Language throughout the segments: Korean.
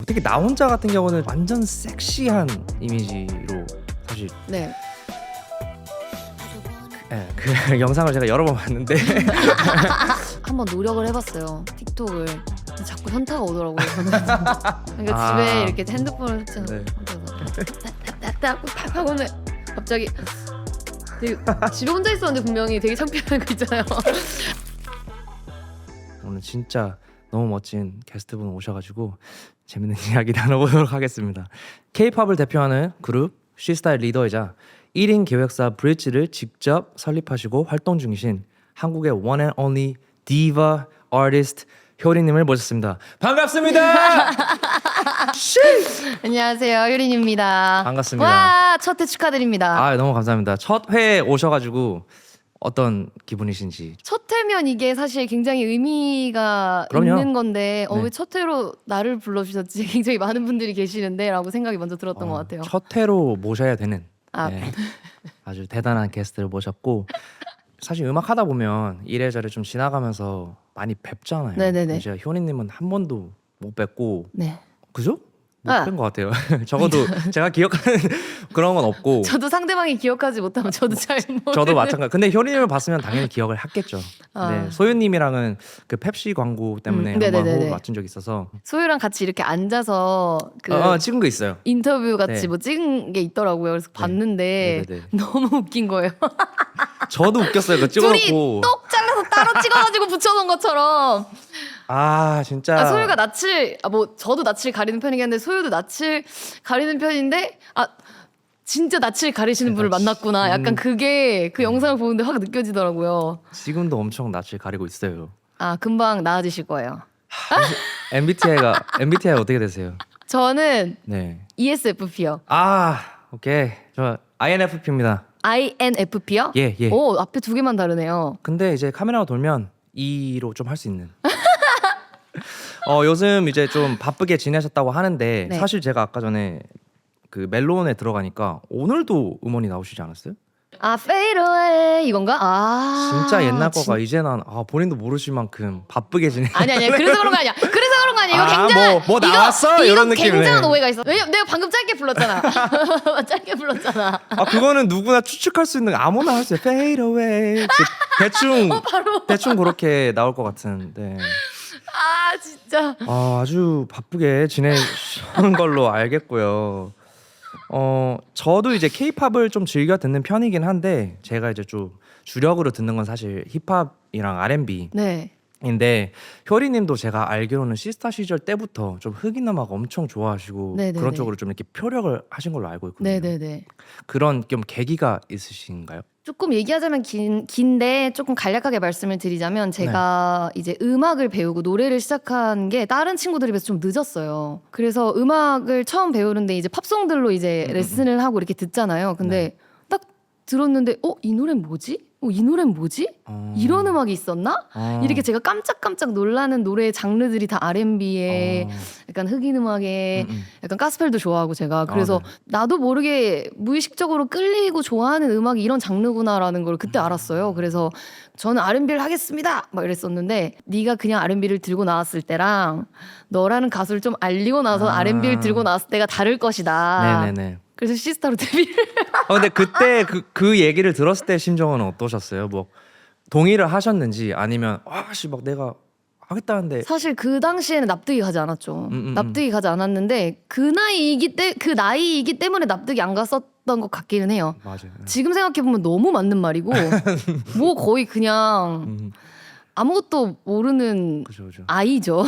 특히 나 혼자 같은 경우는 완전 섹시한 이미지로 사실 네. 그 영상을 제가 여러 번 봤는데 한번 노력을 해봤어요. 틱톡을. 근데 자꾸 현타가 오더라고요. 저는. 그러니까 집에 이렇게 핸드폰을 네. 딱 하고는 갑자기 되게 집에 혼자 있었는데 분명히 되게 창피한 거 있잖아요. 오늘 진짜 너무 멋진 게스트분 오셔가지고 재밌는 이야기 나눠보도록 하겠습니다. K-팝을 대표하는 그룹 She-Style 리더이자 1인 기획사 브릿지를 직접 설립하시고 활동 중이신 한국의 one and only diva artist 효리님을 모셨습니다. 반갑습니다. 안녕하세요, 효린입니다. 반갑습니다. 와, 첫 회 축하드립니다. 아 너무 감사합니다. 첫 회에 오셔가지고 어떤 기분이신지. 첫 회면 이게 사실 굉장히 의미가 그럼요. 있는 건데 네. 왜 첫 회로 나를 불러주셨지? 굉장히 많은 분들이 계시는데 라고 생각이 먼저 들었던 것 같아요. 첫 회로 모셔야 되는 아. 네, 아주 대단한 게스트를 모셨고 사실 음악 하다 보면 이래저래 좀 지나가면서 많이 뵙잖아요. 네네네. 이제 효리님은 한 번도 못 뵙고 네. 그죠? 못 아. 뵌 것 같아요. 적어도 제가 기억하는 그런 건 없고 저도 상대방이 기억하지 못하면 저도 잘 모르는. 저도 마찬가지. 근데 효리님을 봤으면 당연히 기억을 했겠죠. 아. 네, 소유님이랑은 그 펩시 광고 때문에 한번 네네네네. 호흡 맞춘 적이 있어서 소유랑 같이 이렇게 앉아서 그 찍은 거 있어요. 인터뷰 같이 네. 뭐 찍은 게 있더라고요. 그래서 봤는데 네네네. 너무 웃긴 거예요. 저도 웃겼어요. 그 둘이 찍어놓고 똑 잘라서 따로 찍어가지고 붙여놓은 것처럼. 아 진짜 소유가 낯을 뭐 저도 낯을 가리는 편이긴 한데 소유도 낯을 가리는 편인데 진짜 낯을 가리시는 분을 만났구나. 약간 그게 그 영상을 보는데 확 느껴지더라고요. 지금도 엄청 낯을 가리고 있어요. 금방 나아지실 거예요. MBTI 어떻게 되세요? 저는 네. ESFP요. 오케이. 저 INFP입니다. INFP요? 예. 오, 앞에 두 개만 다르네요. 근데 이제 카메라가 돌면 E로 좀 할 수 있는. 요즘 이제 좀 바쁘게 지내셨다고 하는데 네. 사실 제가 아까 전에 그 멜론에 들어가니까 오늘도 음원이 나오시지 않았어요? Fade Away 이건가? 진짜 옛날 거가 이제 난 본인도 모르실 만큼 바쁘게 지내. 아니야. 그래서 그런 거 아니야. 그래서 그런 거 아니야. 이거 굉장한 뭐 나왔어? 이런 느낌이네. 굉장한 오해가 있어. 왜냐면 내가 방금 짧게 불렀잖아. 짧게 불렀잖아. 그거는 누구나 추측할 수 있는 아무나 할 수 있어요. Fade away. 대충 그렇게 나올 것 같은데. 진짜. 아주 바쁘게 지내는 걸로 알겠고요. 저도 이제 K-팝을 좀 즐겨 듣는 편이긴 한데 제가 이제 좀 주력으로 듣는 건 사실 힙합이랑 R&B. 네. 인데 효리님도 제가 알기로는 시스타 시절 때부터 좀 흑인 음악 엄청 좋아하시고 네네네. 그런 쪽으로 좀 이렇게 표력을 하신 걸로 알고 있거든요. 네네네. 그런 좀 계기가 있으신가요? 조금 얘기하자면 긴데 조금 간략하게 말씀을 드리자면 제가 이제 음악을 배우고 노래를 시작한 게 다른 친구들에 비해서 좀 늦었어요. 그래서 음악을 처음 배우는데 이제 팝송들로 이제 레슨을 하고 이렇게 듣잖아요. 근데 딱 들었는데 이 노래는 뭐지? 이 노래는 뭐지? 이런 음악이 있었나? 이렇게 제가 깜짝깜짝 놀라는 노래 장르들이 다 R&B에 약간 흑인 음악에 약간 가스펠도 좋아하고 제가 그래서 네. 나도 모르게 무의식적으로 끌리고 좋아하는 음악이 이런 장르구나라는 걸 그때 알았어요. 그래서 저는 R&B를 하겠습니다 막 이랬었는데 네가 그냥 R&B를 들고 나왔을 때랑 너라는 가수를 좀 알리고 나서 R&B를 들고 나왔을 때가 다를 것이다. 네네네. 그래서 시스타로 데뷔를 근데 그때 그 얘기를 들었을 때 심정은 어떠셨어요? 뭐 동의를 하셨는지 아니면 막 내가 하겠다는데 사실 그 당시에는 납득이 가지 않았죠. 납득이 가지 않았는데 그 나이이기 때문에 납득이 안 갔었던 것 같기는 해요. 맞아요. 지금 생각해 보면 너무 맞는 말이고 뭐 거의 그냥 아무것도 모르는 그죠. 아이죠.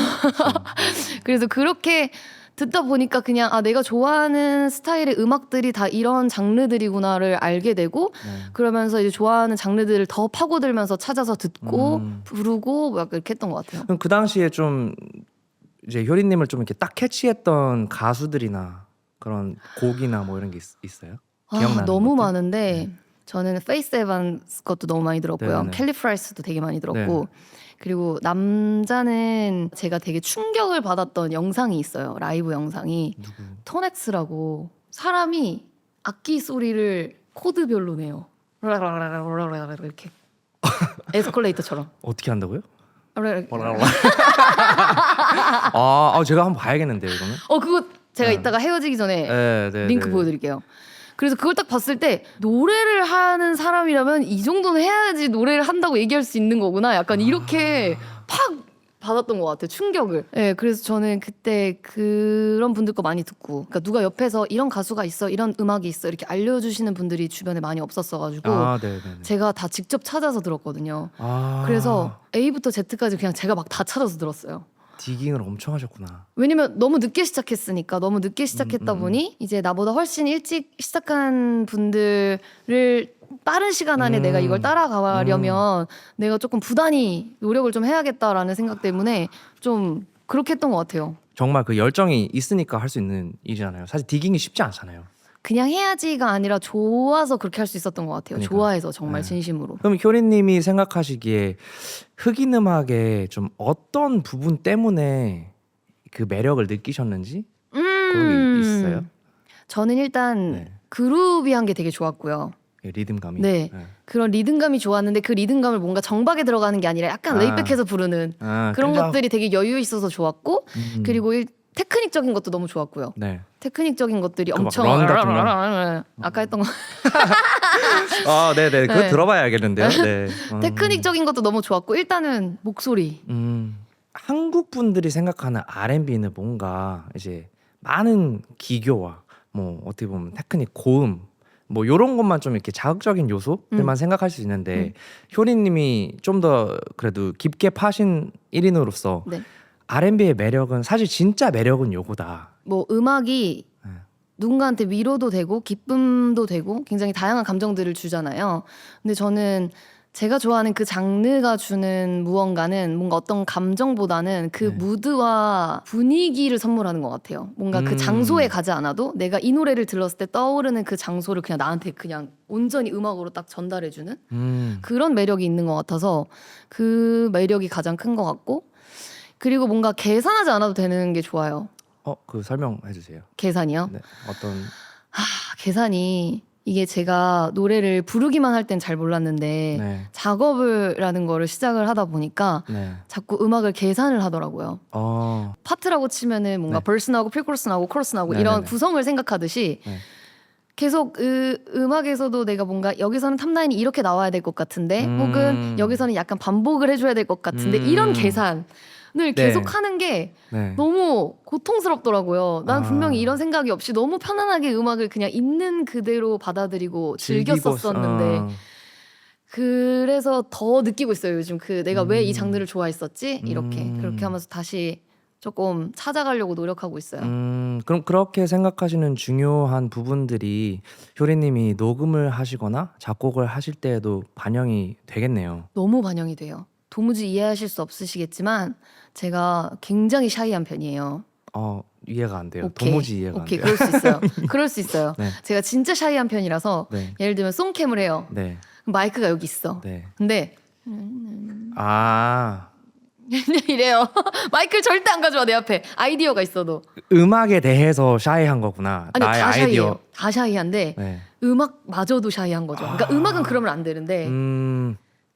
그래서 그렇게 듣다 보니까 그냥 내가 좋아하는 스타일의 음악들이 다 이런 장르들이구나를 알게 되고 그러면서 이제 좋아하는 장르들을 더 파고들면서 찾아서 듣고 부르고 뭐 약간 이렇게 했던 것 같아요. 그럼 그 당시에 좀 이제 효리님을 좀 이렇게 딱 캐치했던 가수들이나 그런 곡이나 뭐 이런 게 있어요? 기억나는 너무 것들? 많은데 저는 페이스 에반스 것도 너무 많이 들었고요. 네네. 캘리 프라이스도 되게 많이 들었고 그리고 남자는 제가 되게 충격을 받았던 영상이 있어요. 라이브 영상이 누구? 토넥스라고 사람이 악기 소리를 코드별로 내요. 이렇게 에스컬레이터처럼. 어떻게 한다고요? 제가 한번 봐야겠는데요, 이거는. 그거 제가 네. 이따가 헤어지기 전에 네, 링크 네. 보여드릴게요. 그래서 그걸 딱 봤을 때 노래를 하는 사람이라면 이 정도는 해야지 노래를 한다고 얘기할 수 있는 거구나. 약간 이렇게 팍 받았던 것 같아요. 충격을. 네, 그래서 저는 그때 그런 분들 거 많이 듣고, 그러니까 누가 옆에서 이런 가수가 있어, 이런 음악이 있어 이렇게 알려주시는 분들이 주변에 많이 없었어가지고 네. 제가 다 직접 찾아서 들었거든요. 아, 그래서 A부터 Z까지 그냥 제가 막 다 찾아서 들었어요. 디깅을 엄청 하셨구나. 왜냐면 너무 늦게 시작했으니까 너무 늦게 시작했다 보니 이제 나보다 훨씬 일찍 시작한 분들을 빠른 시간 안에 내가 이걸 따라가려면 내가 조금 부단히 노력을 좀 해야겠다라는 생각 때문에 좀 그렇게 했던 것 같아요. 정말 그 열정이 있으니까 할 수 있는 일이잖아요. 사실 디깅이 쉽지 않잖아요. 그냥 해야지가 아니라 좋아서 그렇게 할 수 있었던 것 같아요. 그러니까. 좋아해서 정말 네. 진심으로. 그럼 효린님이 생각하시기에 흑인 음악의 좀 어떤 부분 때문에 그 매력을 느끼셨는지 그런 게 있어요? 저는 일단 네. 그루비한 게 되게 좋았고요. 리듬감이. 네. 그런 리듬감이 좋았는데 그 리듬감을 뭔가 정박에 들어가는 게 아니라 약간 레이백해서 부르는 그런 끈적. 것들이 되게 여유 있어서 좋았고 그리고 테크닉적인 것도 너무 좋았고요. 네. 테크닉적인 것들이 막 엄청 런 같은 거? 아까 했던 거 네네. 그거 네. 들어봐야겠는데요. 네. 테크닉적인 것도 너무 좋았고 일단은 목소리 한국 분들이 생각하는 R&B는 뭔가 이제 많은 기교와 뭐 어떻게 보면 테크닉 고음 뭐 요런 것만 좀 이렇게 자극적인 요소들만 생각할 수 있는데 효리님이 좀 더 그래도 깊게 파신 1인으로서 네. R&B의 매력은 사실 진짜 매력은 요거다. 뭐 음악이 네. 누군가한테 위로도 되고 기쁨도 되고 굉장히 다양한 감정들을 주잖아요. 근데 저는 제가 좋아하는 그 장르가 주는 무언가는 뭔가 어떤 감정보다는 그 네. 무드와 분위기를 선물하는 것 같아요. 뭔가 그 장소에 가지 않아도 내가 이 노래를 들었을 때 떠오르는 그 장소를 그냥 나한테 그냥 온전히 음악으로 딱 전달해주는 그런 매력이 있는 것 같아서 그 매력이 가장 큰 것 같고 그리고 뭔가 계산하지 않아도 되는 게 좋아요. 그 설명해 주세요. 계산이요? 네. 어떤 계산이 이게 제가 노래를 부르기만 할 땐 잘 몰랐는데 네. 작업을라는 거를 시작을 하다 보니까 네. 자꾸 음악을 계산을 하더라고요. 파트라고 치면은 뭔가 네. 벌스 나오고 필코러스 나오고 코러스 나오고 네네네. 이런 구성을 생각하듯이 네. 계속 음악에서도 내가 뭔가 여기서는 탑라인이 이렇게 나와야 될 것 같은데 혹은 여기서는 약간 반복을 해줘야 될 것 같은데 이런 계산을 계속 하는 게 네. 너무 고통스럽더라고요. 난 아. 분명히 이런 생각이 없이 너무 편안하게 음악을 그냥 있는 그대로 받아들이고 즐겼었었는데 그래서 더 느끼고 있어요. 요즘 내가 왜 이 장르를 좋아했었지? 이렇게 그렇게 하면서 다시 조금 찾아가려고 노력하고 있어요. 그럼 그렇게 생각하시는 중요한 부분들이 효리님이 녹음을 하시거나 작곡을 하실 때에도 반영이 되겠네요. 너무 반영이 돼요. 도무지 이해하실 수 없으시겠지만 제가 굉장히 샤이한 편이에요. 이해가 안 돼요. 오케이. 도무지 이해가 안 오케이, 돼요. 그럴 수 있어요. 그럴 수 있어요. 네. 제가 진짜 샤이한 편이라서 네. 예를 들면 송캠을 해요. 네. 마이크가 여기 있어. 네. 근데 아, 이래요. 마이크를 절대 안 가져와 내 앞에. 아이디어가 있어도. 음악에 대해서 샤이한 거구나. 아니 나의 다 아이디어. 샤이해요. 다 샤이한데 네. 음악마저도 샤이한 거죠. 그러니까 음악은 그러면 안 되는데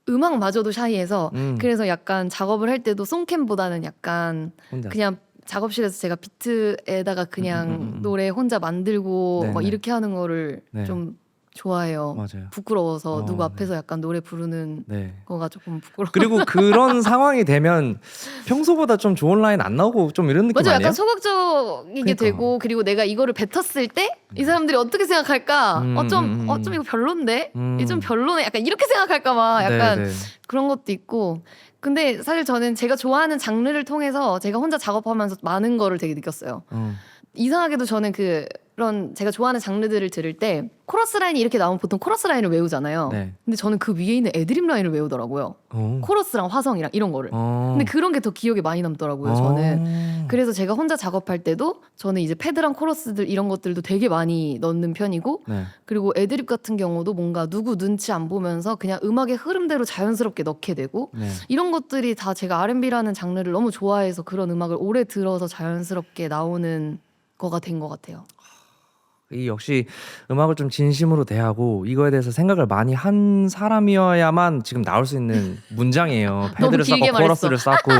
음악마저도 샤이해서 그래서 약간 작업을 할 때도 송캠보다는 약간 혼자. 그냥 작업실에서 제가 비트에다가 그냥 노래 혼자 만들고 네네. 막 이렇게 하는 거를 네. 좀 좋아해요. 맞아요. 부끄러워서 누구 네. 앞에서 약간 노래 부르는 네. 거가 조금 부끄러워. 그리고 그런 상황이 되면 평소보다 좀 좋은 라인 안 나오고 좀 이런 느낌 맞아, 아니에요? 약간 소극적이게 그러니까. 되고 그리고 내가 이거를 뱉었을 때 이 사람들이 어떻게 생각할까? 좀 이거 별론데? 이거 좀 별로네? 약간 이렇게 생각할까봐 약간 네. 그런 것도 있고. 근데 사실 저는 제가 좋아하는 장르를 통해서 제가 혼자 작업하면서 많은 거를 되게 느꼈어요. 이상하게도 저는 그런 제가 좋아하는 장르들을 들을 때 코러스 라인이 이렇게 나오면 보통 코러스 라인을 외우잖아요. 네. 근데 저는 그 위에 있는 애드립 라인을 외우더라고요. 코러스랑 화성이랑 이런 거를. 근데 그런 게 더 기억에 많이 남더라고요. 저는. 그래서 제가 혼자 작업할 때도 저는 이제 패드랑 코러스들 이런 것들도 되게 많이 넣는 편이고 네. 그리고 애드립 같은 경우도 뭔가 누구 눈치 안 보면서 그냥 음악의 흐름대로 자연스럽게 넣게 되고 네. 이런 것들이 다 제가 R&B라는 장르를 너무 좋아해서 그런 음악을 오래 들어서 자연스럽게 나오는 거가 된 것 같아요. 이 역시 음악을 좀 진심으로 대하고 이거에 대해서 생각을 많이 한 사람이어야만 지금 나올 수 있는 문장이에요. 패드를 길게 쌓고 코러스를 쌓고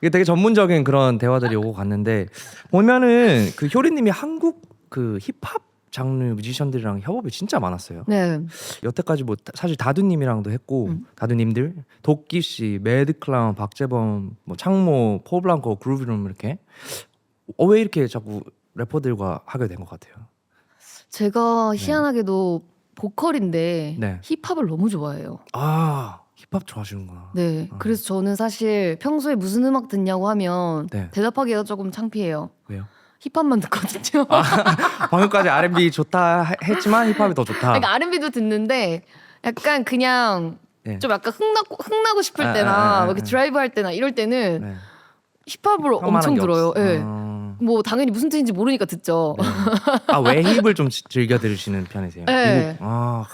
이게 되게 전문적인 그런 대화들이 오고 갔는데 보면은 그 효리님이 한국 그 힙합 장르 뮤지션들이랑 협업이 진짜 많았어요. 네. 여태까지 뭐 사실 다두님이랑도 했고 다두님들 도끼 씨, 매드클라운, 박재범, 뭐 창모, 포블랑코, 그루브룸 이렇게 왜 이렇게 자꾸 래퍼들과 하게 된 것 같아요? 제가 희한하게도 보컬인데 네. 힙합을 너무 좋아해요. 아 힙합 좋아하시는구나. 네. 그래서 저는 사실 평소에 무슨 음악 듣냐고 하면 네. 대답하기가 조금 창피해요. 왜요? 힙합만 듣거든요. 방금까지 R&B 좋다 했지만 힙합이 더 좋다. 그러니까 R&B도 듣는데 약간 그냥 네. 좀 약간 흥나고 싶을 때나 뭐 이렇게 드라이브 할 때나 이럴 때는 네. 힙합을 형만한 엄청 게 들어요. 없어. 예. 뭐 당연히 무슨 뜻인지 모르니까 듣죠. 네. 아왜 힙을 좀 즐겨 들으시는 편이세요? 네. 미국. 아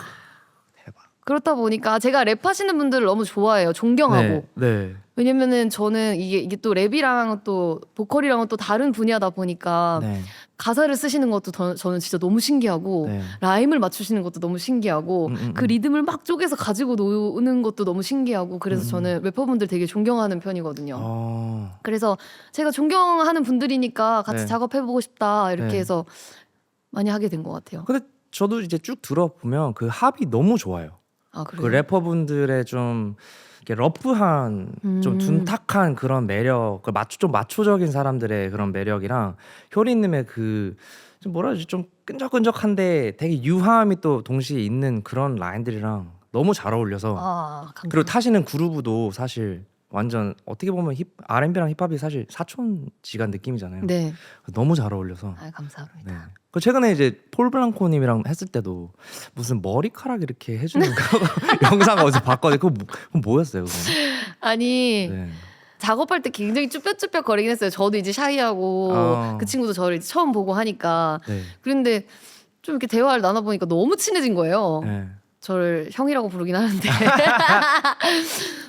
대박. 그렇다 보니까 제가 랩하시는 분들을 너무 좋아해요. 존경하고. 네. 네. 왜냐면은 저는 이게 또 랩이랑 또 보컬이랑은 또 다른 분야다 보니까 네. 가사를 쓰시는 것도 저는 진짜 너무 신기하고 네. 라임을 맞추시는 것도 너무 신기하고 그 리듬을 막 쪼개서 가지고 노는 것도 너무 신기하고 그래서 저는 래퍼분들 되게 존경하는 편이거든요. 그래서 제가 존경하는 분들이니까 같이 네. 작업해보고 싶다 이렇게 네. 해서 많이 하게 된 것 같아요. 근데 저도 이제 쭉 들어보면 그 합이 너무 좋아요. 아 그 그래요? 래퍼분들의 좀 이렇게 러프한 좀 둔탁한 그런 매력, 좀 마초적인 사람들의 그런 매력이랑 효리님의 그 좀 뭐라 그러지 좀 끈적끈적한데 되게 유하함이 또 동시에 있는 그런 라인들이랑 너무 잘 어울려서 감사합니다. 그리고 타시는 그루브도 사실 완전 어떻게 보면 R&B랑 힙합이 사실 사촌지간 느낌이잖아요. 네. 너무 잘 어울려서. 감사합니다. 네. 그 최근에 이제 폴 블랑코님이랑 했을 때도 무슨 머리카락 이렇게 해주는 거 영상 어디서 봤거든요. 그거 뭐였어요? 그거? 아니 네. 작업할 때 굉장히 쭈뼛쭈뼛 거리긴 했어요. 저도 이제 샤이하고 그 친구도 저를 이제 처음 보고 하니까 네. 그런데 좀 이렇게 대화를 나눠보니까 너무 친해진 거예요. 네. 저를 형이라고 부르긴 하는데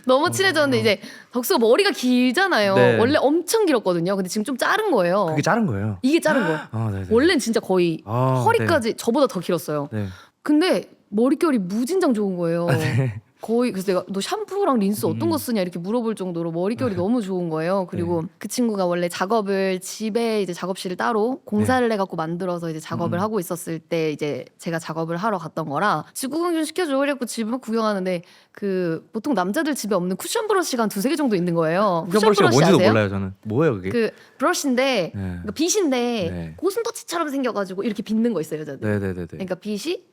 너무 친해졌는데 이제 덕수가 머리가 길잖아요. 네. 원래 엄청 길었거든요. 근데 지금 좀 자른 거예요. 그게 자른 거예요. 이게 자른 거예요. 네네. 원래는 진짜 거의 아, 허리까지 저보다 더 길었어요. 네. 근데 머릿결이 무진장 좋은 거예요. 네. 거의 그래서 내가 너 샴푸랑 린스 어떤 거 쓰냐 이렇게 물어볼 정도로 머릿결이 너무 좋은 거예요. 그리고 그 친구가 원래 작업을 집에 이제 작업실을 따로 공사를 해갖고 만들어서 이제 작업을 하고 있었을 때 이제 제가 작업을 하러 갔던 거라 집 구경 좀 시켜줘 이랬고 집을 구경하는데 그 보통 남자들 집에 없는 쿠션 브러쉬가 한 2-3개 정도 있는 거예요. 쿠션 브러쉬가 뭔지도 아세요? 몰라요 저는. 뭐예요 그게? 그 브러쉬인데 네. 그러니까 빗인데 네. 고슴도치처럼 생겨가지고 이렇게 빗는 거 있어요 여자들. 네네네네. 그러니까 빗이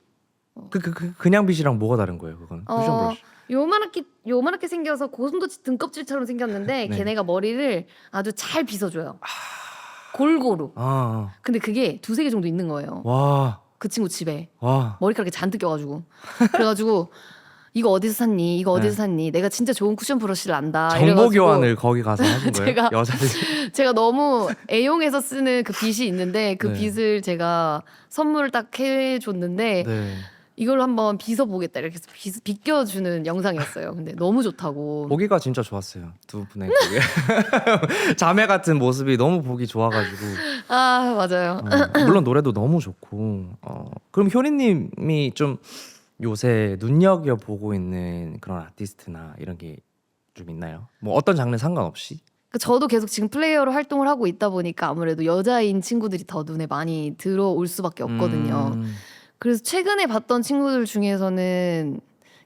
그냥 빛이랑 뭐가 다른 거예요 그거는? 쿠션 브러쉬. 요만하게 생겨서 고슴도치 등껍질처럼 생겼는데 네. 걔네가 머리를 아주 잘 빗어줘요. 골고루. 근데 그게 2-3개 정도 있는 거예요. 와. 그 친구 집에 와. 머리카락이 잔뜩 껴가지고 그래가지고 이거 어디서 샀니? 이거 어디서 네. 샀니? 내가 진짜 좋은 쿠션 브러쉬를 안다. 정보 이래가지고 교환을 거기 가서 하신 거예요? 제가- 여자들. 제가 너무 애용해서 쓰는 그 빗이 있는데 그 네. 빗을 제가 선물을 딱 해줬는데 네. 이걸 한번 빗어보겠다 이렇게 해서 빗겨주는 영상이었어요. 근데 너무 좋다고. 보기가 진짜 좋았어요. 두 분의 그게 자매 같은 모습이 너무 보기 좋아가지고. 아 맞아요. 물론 노래도 너무 좋고. 그럼 효리님이 좀 요새 눈여겨 보고 있는 그런 아티스트나 이런 게 좀 있나요? 뭐 어떤 장르 상관없이? 저도 계속 지금 플레이어로 활동을 하고 있다 보니까 아무래도 여자인 친구들이 더 눈에 많이 들어올 수밖에 없거든요. 그래서 최근에 봤던 친구들 중에서는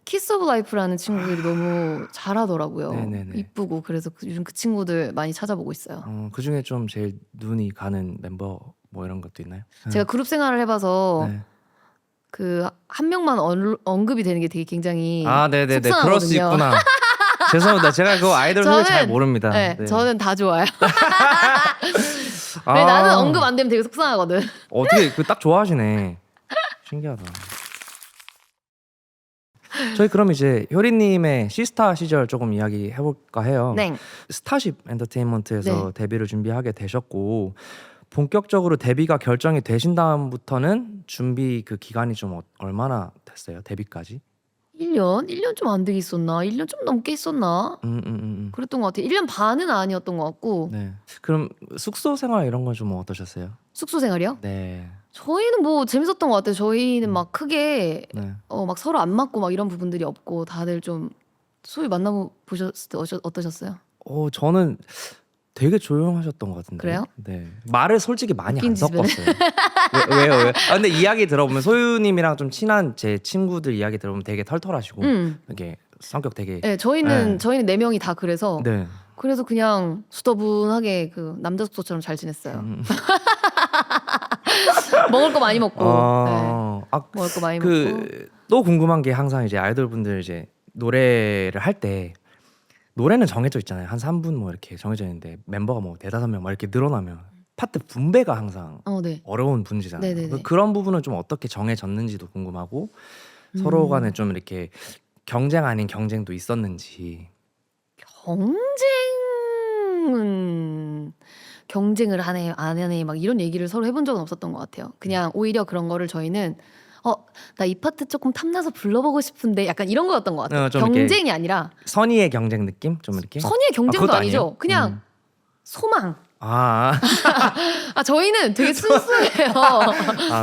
키스 오브 라이프라는 친구들이 너무 잘하더라고요. 네네네. 이쁘고 그래서 요즘 그 친구들 많이 찾아보고 있어요. 그 중에 좀 제일 눈이 가는 멤버 뭐 이런 것도 있나요? 제가 그룹 생활을 해봐서 네. 그 한 명만 언급이 되는 게 되게 굉장히 네네네. 속상하거든요. 그럴 수 있구나. 죄송합니다. 제가 그 아이돌 소개 잘 저는- 모릅니다. 네, 저는 다 좋아요. 아, 근데 나는 언급 안 되면 되게 속상하거든. 어떻게 그 딱 좋아하시네. 신기하다. 저희 그럼 이제 효리님의 시스타 시절 조금 이야기 해볼까 해요. 네. 스타쉽 엔터테인먼트에서 네. 데뷔를 준비하게 되셨고 본격적으로 데뷔가 결정이 되신 다음부터는 준비 그 기간이 좀 얼마나 됐어요? 데뷔까지? 1년? 1년 좀 안 되게 있었나? 1년 좀 넘게 있었나? 그랬던 것 같아요. 1년 반은 아니었던 것 같고 네. 그럼 숙소 생활 이런 건 좀 어떠셨어요? 숙소 생활이요? 네. 저희는 뭐 재밌었던 것 같아요. 저희는 막 크게 네. 막 서로 안 맞고 막 이런 부분들이 없고 다들 좀 소위 만나보 보셨을 때 어떠셨어요? 저는 되게 조용하셨던 것 같은데. 그래요? 네. 말을 솔직히 많이 웃긴 안 지지배네. 섞었어요. 왜요? 근데 이야기 들어보면 소유님이랑 좀 친한 제 친구들 이야기 들어보면 되게 털털하시고 이게 성격 되게 네, 저희는 네. 네 명이 다 그래서 네. 그래서 그냥 수더분하게 그 남자 숙소처럼 잘 지냈어요. 먹을 거 많이 먹고, 네. 먹을 거 많이 먹고. 또 궁금한 게 항상 이제 아이돌 분들 이제 노래를 할 때 노래는 정해져 있잖아요. 한 3분 뭐 이렇게 정해져 있는데 멤버가 뭐 4-5명 막 이렇게 늘어나면 파트 분배가 항상 네. 어려운 분이잖아요. 네네네. 그런 부분은 좀 어떻게 정해졌는지도 궁금하고 서로 간에 좀 이렇게 경쟁 아닌 경쟁도 있었는지. 경쟁을 하네 안 하네 막 이런 얘기를 서로 해본 적은 없었던 것 같아요. 그냥 오히려 그런 거를 저희는 나 이 파트 조금 탐나서 불러보고 싶은데 약간 이런 거였던 것 같아요. 좀 이렇게 경쟁이 아니라 선의의 경쟁 느낌? 좀 이렇게? 선의의 경쟁도 그것도 아니죠. 아니에요? 그냥 소망. 아, 저희는 되게 순수해요.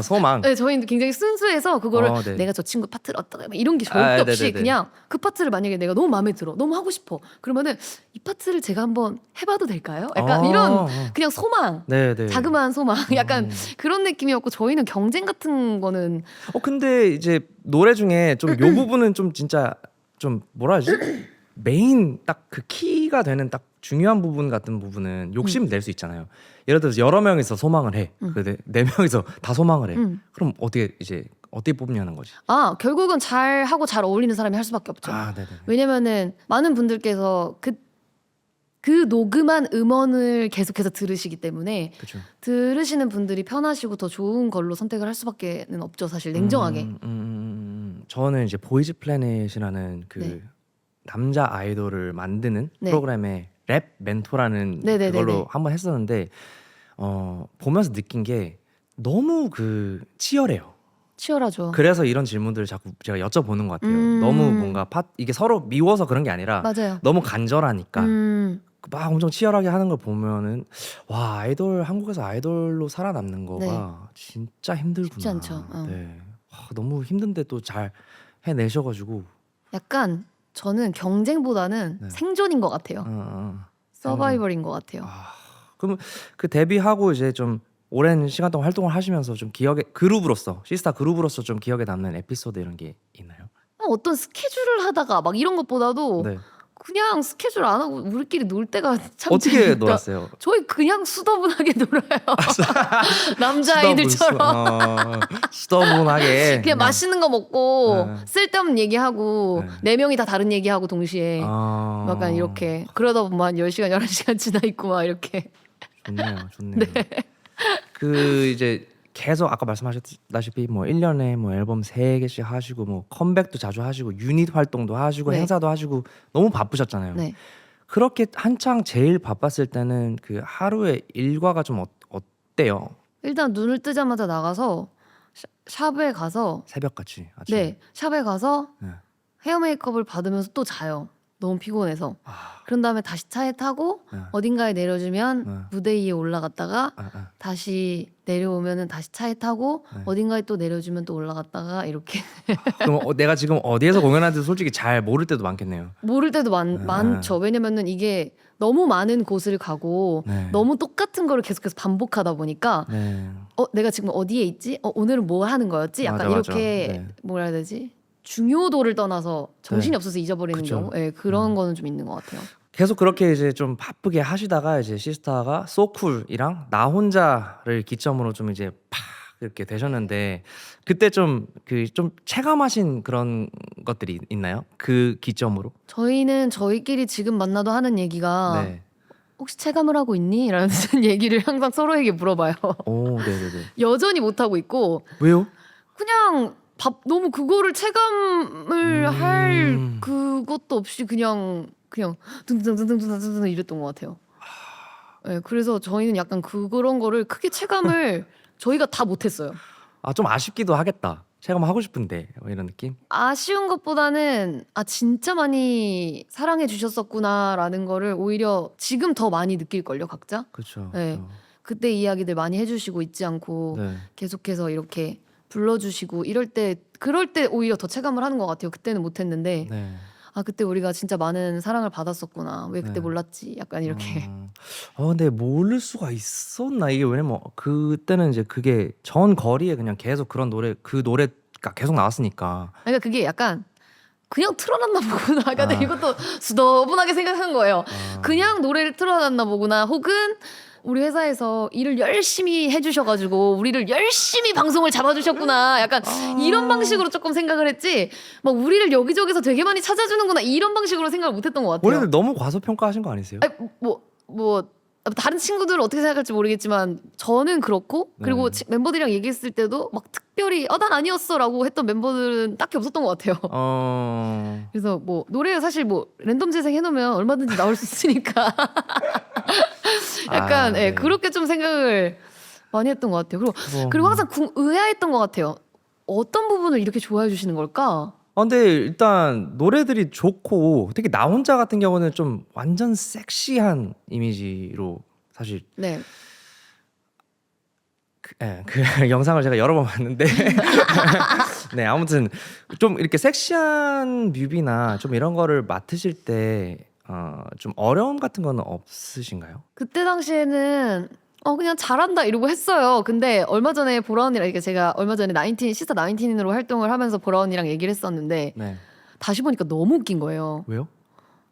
소망. 네, 저희는 굉장히 순수해서 그거를 네. 내가 저 친구 파트를 어떻게 막 이런 게 절대 없이 네네네. 그냥 그 파트를 만약에 내가 너무 마음에 들어, 너무 하고 싶어. 그러면은 이 파트를 제가 한번 해봐도 될까요? 약간 이런 그냥 소망, 네네. 자그마한 소망, 약간 그런 느낌이었고 저희는 경쟁 같은 거는 근데 이제 노래 중에 좀 요 부분은 좀 진짜 좀 뭐라 하지? 메인 딱 그 키가 되는 딱 중요한 부분 같은 부분은 욕심 낼 수 있잖아요. 예를 들어서 여러 명이서 소망을 해. 네 명이서 다 소망을 해. 그럼 어떻게 뽑냐는 거지. 결국은 잘 하고 잘 어울리는 사람이 할 수밖에 없죠. 네네. 왜냐면은 많은 분들께서 그 녹음한 음원을 계속해서 들으시기 때문에 그렇죠. 들으시는 분들이 편하시고 더 좋은 걸로 선택을 할 수밖에는 없죠. 사실 냉정하게. 저는 이제 보이즈 플래닛이라는 그 네. 남자 아이돌을 만드는 네. 프로그램에 랩 멘토라는 네네네네. 그걸로 한번 했었는데 보면서 느낀 게 너무 치열해요. 치열하죠. 그래서 이런 질문들을 자꾸 제가 여쭤보는 것 같아요. 너무 뭔가 이게 서로 미워서 그런 게 아니라 맞아요. 너무 간절하니까 막 엄청 치열하게 하는 걸 보면은 와, 한국에서 아이돌로 살아남는 거가 진짜 힘들구나. 쉽지 않죠. 네. 너무 힘든데 또 잘 해내셔가지고 약간 저는 경쟁보다는 네. 생존인 것 같아요. 서바이벌인 것 같아요. 그럼 그 데뷔하고 이제 좀 오랜 시간 동안 활동을 하시면서 좀 시스타 그룹으로서 좀 기억에 남는 에피소드 이런 게 있나요? 어떤 스케줄을 하다가 막 이런 것보다도 네. 그냥 스케줄 안 하고 우리끼리 놀 때가 참 어떻게 재밌다. 놀았어요? 저희 그냥 수더분하게 놀아요. 남자아이들처럼. 수더분하게 그냥 맛있는 거 먹고 네. 쓸데없는 얘기하고 네 명이 다 다른 얘기하고 동시에 약간 이렇게 그러다 보면 한 10시간 11시간 지나 있고 막 이렇게. 좋네요. 그 이제 계속 아까 말씀하셨다시피 뭐 1년에 뭐 앨범 3개씩 하시고 뭐 컴백도 자주 하시고 유닛 활동도 하시고 네. 행사도 하시고 너무 바쁘셨잖아요. 네. 그렇게 한창 제일 바빴을 때는 그 하루의 일과가 좀 어때요? 일단 눈을 뜨자마자 나가서 샵에 가서 새벽같이 아침에. 네, 샵에 가서 네. 헤어 메이크업을 받으면서 또 자요. 너무 피곤해서. 그런 다음에 다시 차에 타고 네. 어딘가에 내려주면 네. 무대 위에 올라갔다가 다시 내려오면은 다시 차에 타고 네. 어딘가에 또 내려주면 또 올라갔다가 이렇게. 그럼 내가 지금 어디에서 공연하는지 솔직히 잘 모를 때도 많겠네요. 모를 때도 많죠. 왜냐면은 이게 너무 많은 곳을 가고 네. 너무 똑같은 거를 계속해서 반복하다 보니까 네. 내가 지금 어디에 있지? 오늘은 뭐 하는 거였지? 약간 맞아. 이렇게 네. 뭐라 해야 되지? 중요도를 떠나서 정신이 없어서 잊어버리는 그쵸. 경우, 그런 거는 좀 있는 것 같아요. 계속 그렇게 이제 좀 바쁘게 하시다가 이제 시스타가 소쿨이랑 나 혼자를 기점으로 좀 이제 팍 이렇게 되셨는데 그때 좀 체감하신 그런 것들이 있나요? 그 기점으로? 저희는 저희끼리 지금 만나도 하는 얘기가 네. 혹시 체감을 하고 있니? 라는 얘기를 항상 서로에게 물어봐요. 오, 네네네. 여전히 못하고 있고 왜요? 그냥 너무 그거를 체감을 할 그것도 없이 그냥 둥둥둥둥둥둥 이랬던 것 같아요. 네, 그래서 저희는 약간 그런 거를 크게 체감을 저희가 다 못했어요. 좀 아쉽기도 하겠다. 체감하고 싶은데 뭐 이런 느낌? 아쉬운 것보다는 진짜 많이 사랑해 주셨었구나라는 거를 오히려 지금 더 많이 느낄걸요, 각자. 그렇죠. 네. 그때 이야기들 많이 해주시고 잊지 않고 네. 계속해서 이렇게 불러주시고 이럴 때 그럴 때 오히려 더 체감을 하는 것 같아요. 그때는 못했는데 네. 아 그때 우리가 진짜 많은 사랑을 받았었구나. 왜 그때 네. 몰랐지? 약간 이렇게. 근데 모를 수가 있었나 이게 왜냐면 그때는 이제 그게 전 거리에 그냥 계속 그런 노래 그 노래가 계속 나왔으니까. 그러니까 그게 약간 그냥 틀어놨나 보구나. 약간 아. 이것도 수더분하게 생각한 거예요. 아. 그냥 노래를 틀어놨나 보구나. 혹은 우리 회사에서 일을 열심히 해주셔가지고 우리를 열심히 방송을 잡아주셨구나. 약간 이런 방식으로 조금 생각을 했지. 막 우리를 여기저기서 되게 많이 찾아주는구나. 이런 방식으로 생각을 못했던 것 같아요. 원래는 너무 과소평가하신 거 아니세요? 아니, 뭐 다른 친구들은 어떻게 생각할지 모르겠지만 저는 그렇고 그리고 네. 멤버들이랑 얘기했을 때도 막 특별히 난 아니었어라고 했던 멤버들은 딱히 없었던 것 같아요. 그래서 뭐 노래 사실 뭐 랜덤 재생 해놓으면 얼마든지 나올 수 있으니까 약간 네. 그렇게 좀 생각을 많이 했던 것 같아요. 그리고 항상 의아했던 것 같아요. 어떤 부분을 이렇게 좋아해 주시는 걸까? 근데 일단 노래들이 좋고 특히 나 혼자 같은 경우는 좀 완전 섹시한 이미지로 사실 네. 그 영상을 제가 여러 번 봤는데 네 아무튼 좀 이렇게 섹시한 뮤비나 좀 이런 거를 맡으실 때 좀 어려움 같은 거는 없으신가요? 그때 당시에는 그냥 잘한다 이러고 했어요. 근데 얼마 전에 보라 언니랑 이게 제가 얼마 전에 시스타 19으로 활동을 하면서 보라 언니랑 얘기를 했었는데 네. 다시 보니까 너무 웃긴 거예요. 왜요?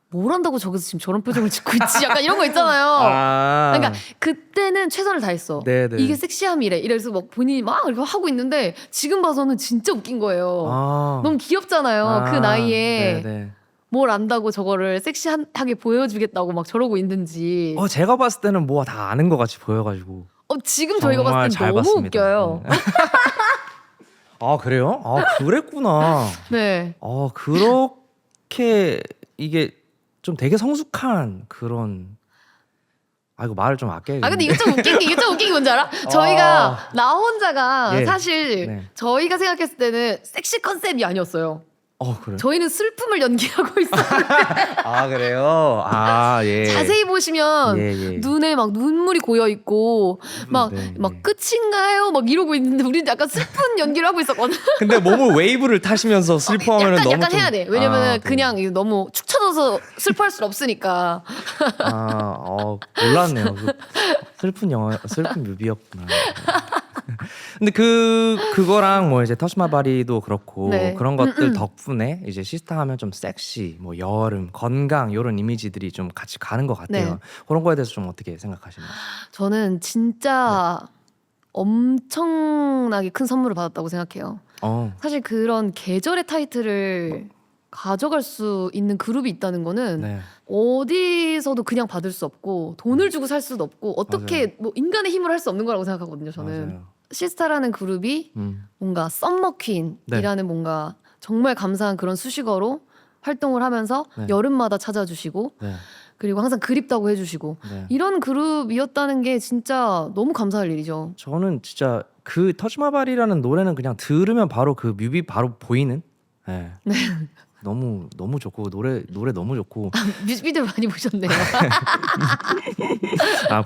뭘 한다고 저기서 지금 저런 표정을 짓고 있지? 약간 이런 거 있잖아요. 아. 그러니까 그때는 최선을 다했어. 네네. 이게 섹시함이래. 이래서 막 본인이 막 이렇게 하고 있는데 지금 봐서는 진짜 웃긴 거예요. 너무 귀엽잖아요. 그 나이에 네네. 뭘 안다고 저거를 섹시하게 보여주겠다고 막 저러고 있는지. 제가 봤을 때는 뭐 다 아는 것 같이 보여가지고 지금 저희가 정말 봤을 땐 잘 너무 봤습니다. 웃겨요. 네. 아 그래요? 그랬구나. 네. 그렇게 이게 좀 되게 성숙한 그런 이거 말을 좀 아껴야겠는데. 근데 이게 좀 웃긴 게 뭔지 알아? 저희가 나 혼자가 예. 사실 네. 저희가 생각했을 때는 섹시 컨셉이 아니었어요. 그래요? 저희는 슬픔을 연기하고 있어요. 그래요? 예. 자세히 보시면 예. 눈에 막 눈물이 고여 있고 막 네. 끝인가요? 막 이러고 있는데 우리는 약간 슬픈 연기를 하고 있었거든. 근데 몸을 웨이브를 타시면서 슬퍼하면 너무 약간 좀... 해야 돼. 왜냐면은 네. 그냥 이거 너무 축 처져서 슬퍼할 수 없으니까. 몰랐네요. 슬픈 뮤비였구나. 근데 그거랑 뭐 이제 터치 마 바디도 그렇고 네. 그런 것들 덕분에 이제 시스타 하면 좀 섹시, 뭐 여름, 건강 이런 이미지들이 좀 같이 가는 것 같아요. 네. 그런 거에 대해서 좀 어떻게 생각하시나요? 저는 진짜 엄청나게 큰 선물을 받았다고 생각해요. 사실 그런 계절의 타이틀을 가져갈 수 있는 그룹이 있다는 거는 네. 어디서도 그냥 받을 수 없고 돈을 주고 살 수도 없고 어떻게 뭐 인간의 힘으로 할 수 없는 거라고 생각하거든요. 저는 맞아요. 시스타라는 그룹이 뭔가 썸머 퀸이라는 뭔가 정말 감사한 그런 수식어로 활동을 하면서 네. 여름마다 찾아주시고 네. 그리고 항상 그립다고 해주시고 네. 이런 그룹이었다는 게 진짜 너무 감사할 일이죠. 저는 진짜 그 터치 마 바디라는 노래는 그냥 들으면 바로 그 뮤비 바로 보이는. 네. 너무 좋고 노래 너무 좋고. 뮤직비디오 많이 보셨네요.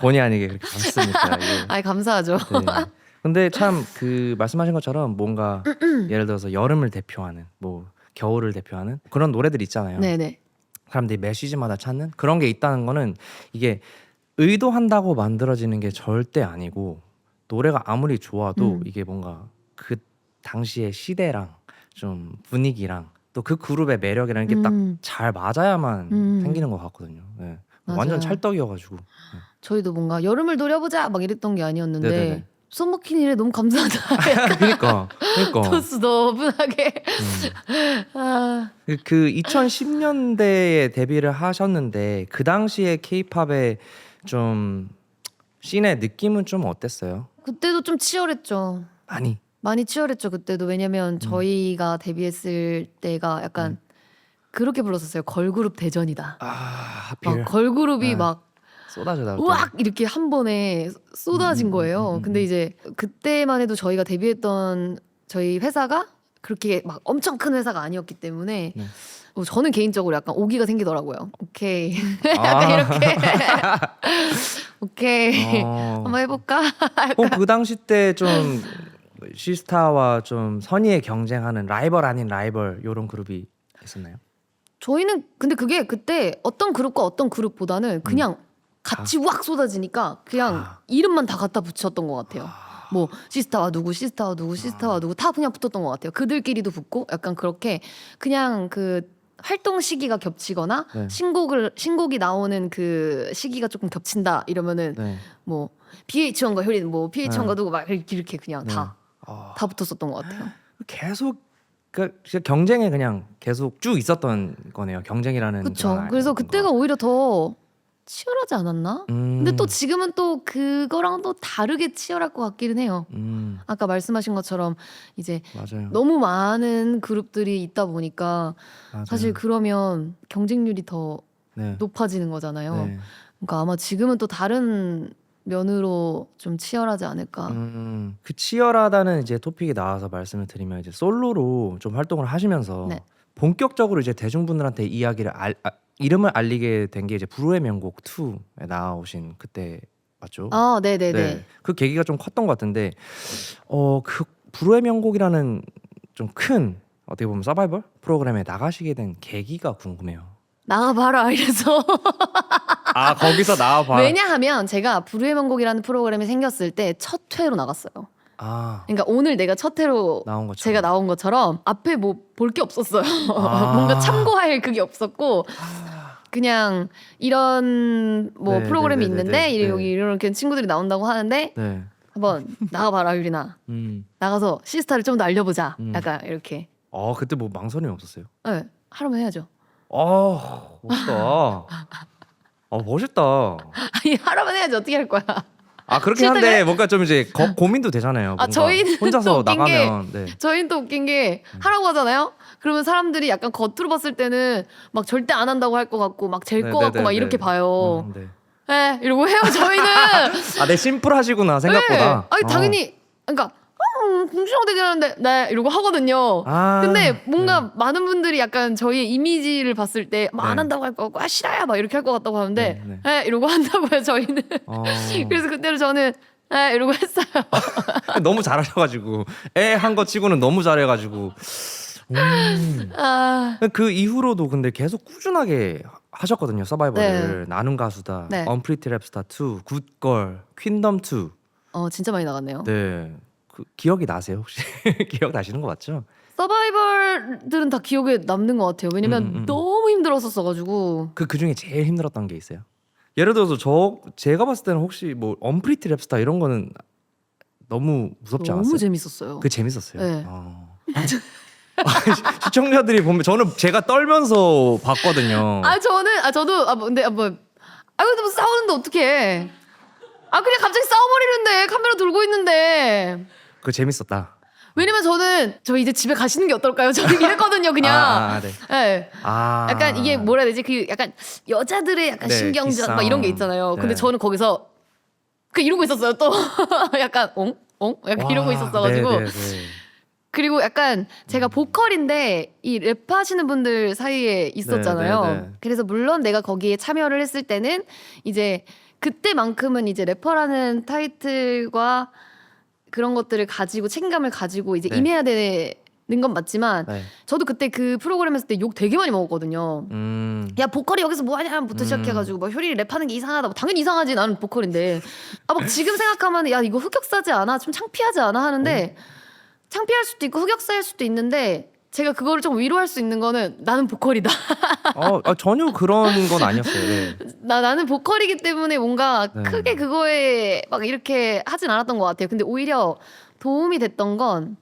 본의 아니게 그렇게 봤으니까. 예. 감사하죠. 네. 근데 참 그 말씀하신 것처럼 뭔가 예를 들어서 여름을 대표하는 뭐 겨울을 대표하는 그런 노래들 있잖아요. 네네. 사람들이 매 시즌마다 찾는 그런 게 있다는 거는 이게 의도한다고 만들어지는 게 절대 아니고 노래가 아무리 좋아도 이게 뭔가 그 당시의 시대랑 좀 분위기랑 또 그 그룹의 매력이랑 이게 딱 잘 맞아야만 생기는 것 같거든요. 네. 완전 맞아요. 찰떡이어가지고. 저희도 뭔가 여름을 노려보자 막 이랬던 게 아니었는데 네네네. 썸머퀸이래 너무 감사하다. 그러니까 토스 너분하게. 그 2010년대에 데뷔를 하셨는데 그 당시에 케이팝의 좀 씬의 느낌은 좀 어땠어요? 그때도 좀 치열했죠. 많이 치열했죠. 그때도 왜냐면 저희가 데뷔했을 때가 약간 그렇게 불렀었어요. 걸그룹 대전이다. 하필 걸그룹이 네. 막 쏟아져 나올 우악 이렇게 한 번에 쏟아진 거예요. 근데 이제 그때만 해도 저희가 데뷔했던 저희 회사가 그렇게 막 엄청 큰 회사가 아니었기 때문에 네. 저는 개인적으로 약간 오기가 생기더라고요. 오케이. 약간 이렇게 오케이. 한번 해볼까? 그 당시 때 좀 시스타와 좀 선의의 경쟁하는 라이벌 아닌 라이벌 이런 그룹이 있었나요? 저희는 근데 그게 그때 어떤 그룹과 어떤 그룹보다는 그냥 같이 확 쏟아지니까 그냥 아. 이름만 다 갖다 붙였던 것 같아요. 뭐 시스타와 누구, 시스타와 누구, 시스타와 누구 다 그냥 붙었던 것 같아요. 그들끼리도 붙고 약간 그렇게 그냥 그 활동 시기가 겹치거나 네. 신곡이 나오는 그 시기가 조금 겹친다 이러면은 네. 뭐 BH1과 효린, 뭐 BH1과 네. 누구 막 이렇게 그냥 네. 다 붙었었던 것 같아요. 계속 그 경쟁에 그냥 계속 쭉 있었던 거네요. 경쟁이라는 그렇죠. 그런 그래서 건가. 그때가 오히려 더 치열하지 않았나? 근데 또 지금은 또 그거랑 또 다르게 치열할 것 같기는 해요. 아까 말씀하신 것처럼 이제 맞아요. 너무 많은 그룹들이 있다 보니까 맞아요. 사실 그러면 경쟁률이 더 네. 높아지는 거잖아요. 네. 그러니까 아마 지금은 또 다른 면으로 좀 치열하지 않을까. 그 치열하다는 이제 토픽이 나와서 말씀을 드리면 이제 솔로로 좀 활동을 하시면서 네. 본격적으로 이제 대중분들한테 이름을 알리게 된 게 이제 불후의 명곡 2에 나오신 그때 맞죠? 아, 네네네. 네. 그 계기가 좀 컸던 것 같은데 그 불후의 명곡이라는 좀 큰 어떻게 보면 서바이벌 프로그램에 나가시게 된 계기가 궁금해요. 나가봐라 이래서. 아 거기서 나와봐. 왜냐하면 제가 불후의 명곡이라는 프로그램이 생겼을 때 첫 회로 나갔어요. 아 그러니까 오늘 내가 첫 회로 나온 것처럼. 제가 나온 것처럼 앞에 뭐 볼 게 없었어요. 아. 뭔가 참고할 그게 없었고 그냥 이런 뭐 네, 프로그램이 네, 네, 있는데 네, 네. 여기 이렇게 친구들이 나온다고 하는데 네. 한번 나가봐라 유리나. 나가서 시스타를 좀 더 알려보자. 약간 이렇게. 그때 뭐 망설임이 없었어요? 네, 하라면 해야죠. 멋있다. 멋있다. 아니 하라면 해야지 어떻게 할 거야. 그렇긴 한데 뭔가 좀 이제 고민도 되잖아요. 뭔가 저희는 또 혼자서 웃긴 게 나가면 네. 저희는 또 웃긴 게 하라고 하잖아요. 그러면 사람들이 약간 겉으로 봤을 때는 막 절대 안 한다고 할 것 같고 막 잴 것 같고 막 이렇게 봐요. 네. 네, 이러고 해요 저희는. 네 심플하시구나 생각보다. 네. 아니 당연히 그러니까 공주랑 대결하는데 네 이러고 하거든요. 아, 근데 뭔가 많은 분들이 약간 저희의 이미지를 봤을 때 막 안 네. 한다고 할 것 같고 싫어요 막 이렇게 할 것 같다고 하는데 네, 네, 이러고 한다고요 저희는. 그래서 그때는 저는 네, 이러고 했어요. 너무 잘하셔가지고 한 거 치고는 너무 잘해가지고. 아, 그 이후로도 근데 계속 꾸준하게 하셨거든요. 서바이벌을 나눈 가수다, 네. 언프리티 랩스타 2, 굿걸, 퀸덤 2. 진짜 많이 나갔네요. 네. 그 기억이 나세요 혹시? 기억 나시는 거 맞죠? 서바이벌들은 다 기억에 남는 것 같아요. 왜냐면 너무 힘들었었어가지고. 그 중에 제일 힘들었던 게 있어요. 예를 들어서 제가 봤을 때는 혹시 뭐 언프리티 랩스타 이런 거는 너무 무섭지 않았어요? 너무 재밌었어요. 그 재밌었어요. 네. 시청자들이 보면 저는 제가 떨면서 봤거든요. 저도 근데 근데 뭐 싸우는데 어떡해? 그냥 갑자기 싸워버리는데 카메라 들고 있는데. 그 재밌었다. 왜냐면 저 이제 집에 가시는 게 어떨까요? 저는 이랬거든요 그냥. 네. 네. 아. 약간 이게 뭐라 해야 되지? 그 약간 여자들의 약간 네, 신경전 막 기싸움. 이런 게 있잖아요. 근데 네. 저는 거기서 이러고 있었어요 또. 약간 약간 이러고 있었어가지고. 네. 그리고 약간 제가 보컬인데 이 랩하시는 분들 사이에 있었잖아요. 네. 그래서 물론 내가 거기에 참여를 했을 때는 이제 그때만큼은 이제 래퍼라는 타이틀과 그런 것들을 가지고 책임감을 가지고 이제 네. 임해야 되는 건 맞지만 네. 저도 그때 그 프로그램 했을 때 욕 되게 많이 먹었거든요. 야 보컬이 여기서 뭐하냐부터 시작해가지고 막 효린이 랩하는 게 이상하다. 당연히 이상하지 나는 보컬인데. 막 지금 생각하면 야 이거 흑역사지 않아? 좀 창피하지 않아? 하는데 창피할 수도 있고 흑역사일 수도 있는데 제가 그거를 좀 위로할 수 있는 거는 나는 보컬이다. 전혀 그런 건 아니었어요. 네. 나는 보컬이기 때문에 뭔가 네. 크게 그거에 막 이렇게 하진 않았던 것 같아요. 근데 오히려 도움이 됐던 건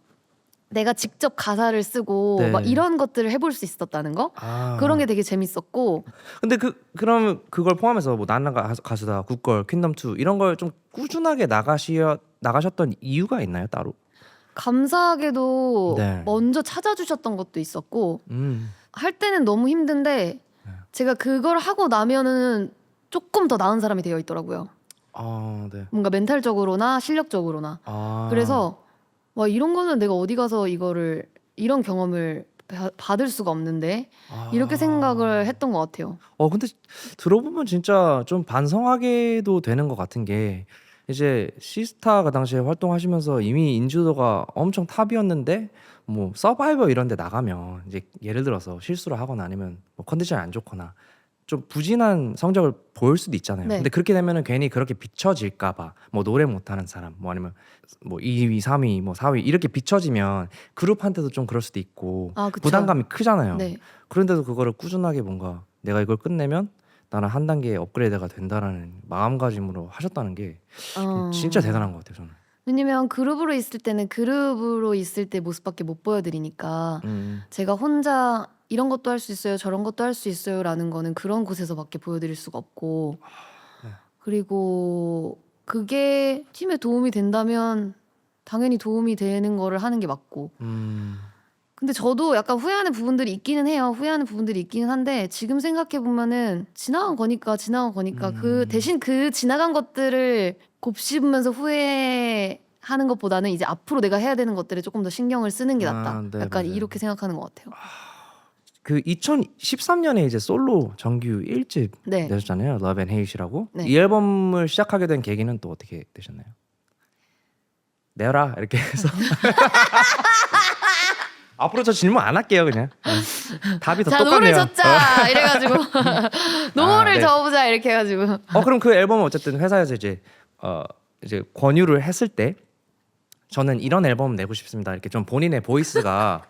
내가 직접 가사를 쓰고 네. 막 이런 것들을 해볼 수 있었다는 거. 그런 게 되게 재밌었고. 근데 그럼 그걸 포함해서 뭐 나는 가수다, 굿걸, 퀸덤 2 이런 걸 좀 꾸준하게 나가셨던 이유가 있나요 따로? 감사하게도 네. 먼저 찾아주셨던 것도 있었고 음. 할 때는 너무 힘든데 제가 그걸 하고 나면은 조금 더 나은 사람이 되어 있더라고요. 네. 뭔가 멘탈적으로나 실력적으로나. 그래서 와 이런 거는 내가 어디 가서 이런 경험을 받을 수가 없는데 아. 이렇게 생각을 했던 것 같아요. 근데 들어보면 진짜 좀 반성하게도 되는 것 같은 게 이제 시스타가 당시에 활동하시면서 이미 인지도가 엄청 탑이었는데 뭐 서바이벌 이런 데 나가면 이제 예를 들어서 실수를 하거나 아니면 뭐 컨디션이 안 좋거나 좀 부진한 성적을 보일 수도 있잖아요. 네. 근데 그렇게 되면은 괜히 그렇게 비춰질까 봐. 뭐 노래 못하는 사람, 뭐 아니면 뭐 2위, 3위, 뭐 4위 이렇게 비춰지면 그룹한테도 좀 그럴 수도 있고 아, 그쵸. 부담감이 크잖아요. 네. 그런데도 그거를 꾸준하게 뭔가 내가 이걸 끝내면 나는 한 단계 업그레이드가 된다라는 마음가짐으로 하셨다는 게 진짜 대단한 것 같아요, 저는. 왜냐면 그룹으로 있을 때는 그룹으로 있을 때 모습밖에 못 보여드리니까 제가 혼자 이런 것도 할 수 있어요, 저런 것도 할 수 있어요라는 거는 그런 곳에서밖에 보여드릴 수가 없고 네. 그리고 그게 팀에 도움이 된다면 당연히 도움이 되는 거를 하는 게 맞고 근데 저도 약간 후회하는 부분들이 있기는 해요. 후회하는 부분들이 있기는 한데 지금 생각해 보면은 지나간 거니까 그 대신 그 지나간 것들을 곱씹으면서 후회하는 것보다는 이제 앞으로 내가 해야 되는 것들에 조금 더 신경을 쓰는 게 낫다. 네, 약간 맞아요. 이렇게 생각하는 것 같아요. 그 2013년에 이제 솔로 정규 1집 네. 내셨잖아요. Love and Hate이라고. 네. 이 앨범을 시작하게 된 계기는 또 어떻게 되셨나요? 내라 이렇게 해서 앞으로 저 질문 안 할게요 그냥. 답이 더 자, 똑같네요. 노를 젓자 이래가지고 노를 네. 저어보자 이렇게 해가지고 그럼 그 앨범은 어쨌든 회사에서 이제 권유를 했을 때 저는 이런 앨범 내고 싶습니다. 이렇게 좀 본인의 보이스가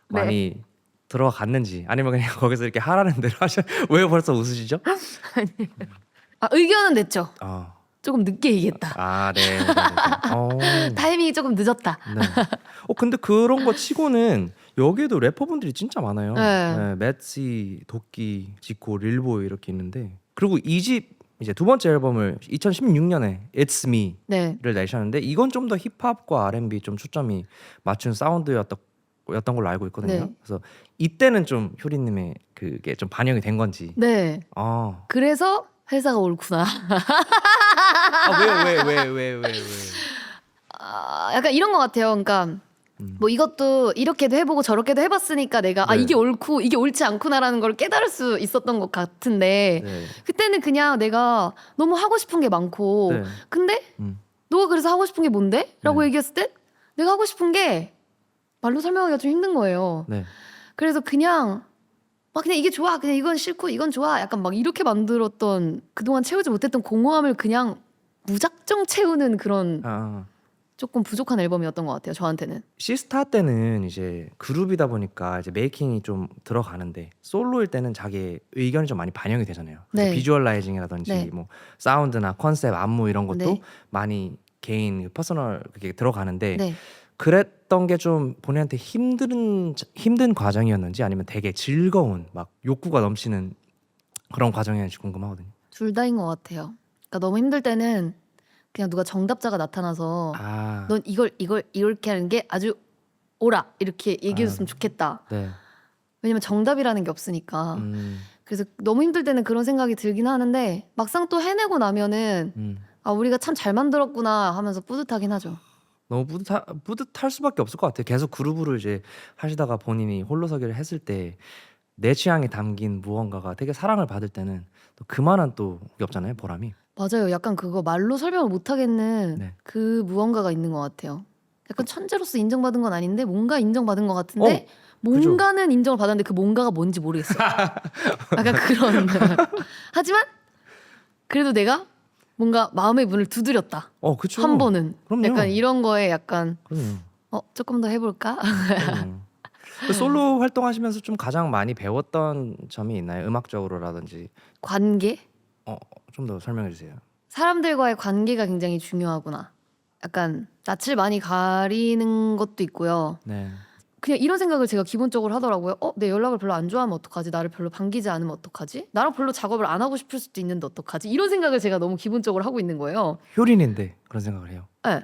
네. 많이 들어갔는지 아니면 그냥 거기서 이렇게 하라는 대로 하셔. 왜 벌써 웃으시죠? 의견은 냈죠. 아, 조금 늦게 얘기했다. 네. 타이밍이 조금 늦었다. 네. 근데 그런 거 치고는 여기에도 래퍼분들이 진짜 많아요. 네. 맷시, 도끼, 지코, 릴보이 이렇게 있는데 그리고 이 집 이제 두 번째 앨범을 2016년에 It's Me를 네. 내셨는데 이건 좀 더 힙합과 R&B 좀 초점이 맞춘 사운드였던 걸로 알고 있거든요. 네. 그래서 이때는 좀 효리님의 그게 좀 반영이 된 건지. 네. 그래서 회사가 옳구나. 왜? 약간 이런 것 같아요. 그러니까 뭐 이것도 이렇게도 해보고 저렇게도 해봤으니까 내가 네. 이게 옳고 이게 옳지 않구나라는 걸 깨달을 수 있었던 것 같은데 네. 그때는 그냥 내가 너무 하고 싶은 게 많고 네. 근데 음. 너가 그래서 하고 싶은 게 뭔데? 라고 네. 얘기했을 때 내가 하고 싶은 게 말로 설명하기가 좀 힘든 거예요. 네. 그래서 그냥 이게 좋아, 그냥 이건 싫고 이건 좋아, 약간 막 이렇게 만들었던 그동안 채우지 못했던 공허함을 그냥 무작정 채우는 그런 조금 부족한 앨범이었던 것 같아요. 저한테는. 시스타 때는 이제 그룹이다 보니까 이제 메이킹이 좀 들어가는데 솔로일 때는 자기의 의견이 좀 많이 반영이 되잖아요. 네. 비주얼라이징이라든지 네. 뭐 사운드나 컨셉, 안무 이런 것도 네. 많이 개인 퍼스널 그게 들어가는데 네. 그랬던 게 좀 본인한테 힘든 과정이었는지 아니면 되게 즐거운 막 욕구가 넘치는 그런 과정이었는지 궁금하거든요. 둘 다인 것 같아요. 그러니까 너무 힘들 때는 그냥 누가 정답자가 나타나서 넌 이걸 이렇게 하는 게 아주 옳아 이렇게 얘기해줬으면 좋겠다. 네. 왜냐면 정답이라는 게 없으니까. 그래서 너무 힘들 때는 그런 생각이 들긴 하는데 막상 또 해내고 나면은 우리가 참 잘 만들었구나 하면서 뿌듯하긴 하죠. 너무 뿌듯할 수밖에 없을 것 같아요. 계속 그룹으로 이제 하시다가 본인이 홀로서기를 했을 때 내 취향이 담긴 무언가가 되게 사랑을 받을 때는 또 그만한 또 그게 없잖아요, 보람이. 맞아요. 약간 그거 말로 설명을 못 하겠는 네. 그 무언가가 있는 것 같아요. 약간 천재로서 인정받은 건 아닌데 뭔가 인정받은 것 같은데 뭔가는 인정을 받았는데 그 뭔가가 뭔지 모르겠어요. 약간 그런. 하지만 그래도 내가 뭔가 마음의 문을 두드렸다. 그쵸. 한 번은. 그럼요. 약간 이런 거에 약간 그럼요. 조금 더 해볼까? 그 솔로 활동하시면서 좀 가장 많이 배웠던 점이 있나요? 음악적으로라든지. 관계? 좀 더 설명해 주세요. 사람들과의 관계가 굉장히 중요하구나. 약간 낯을 많이 가리는 것도 있고요. 네. 그냥 이런 생각을 제가 기본적으로 하더라고요. 내 연락을 별로 안 좋아하면 어떡하지? 나를 별로 반기지 않으면 어떡하지? 나랑 별로 작업을 안 하고 싶을 수도 있는데 어떡하지? 이런 생각을 제가 너무 기본적으로 하고 있는 거예요. 효린인데 그런 생각을 해요. 네.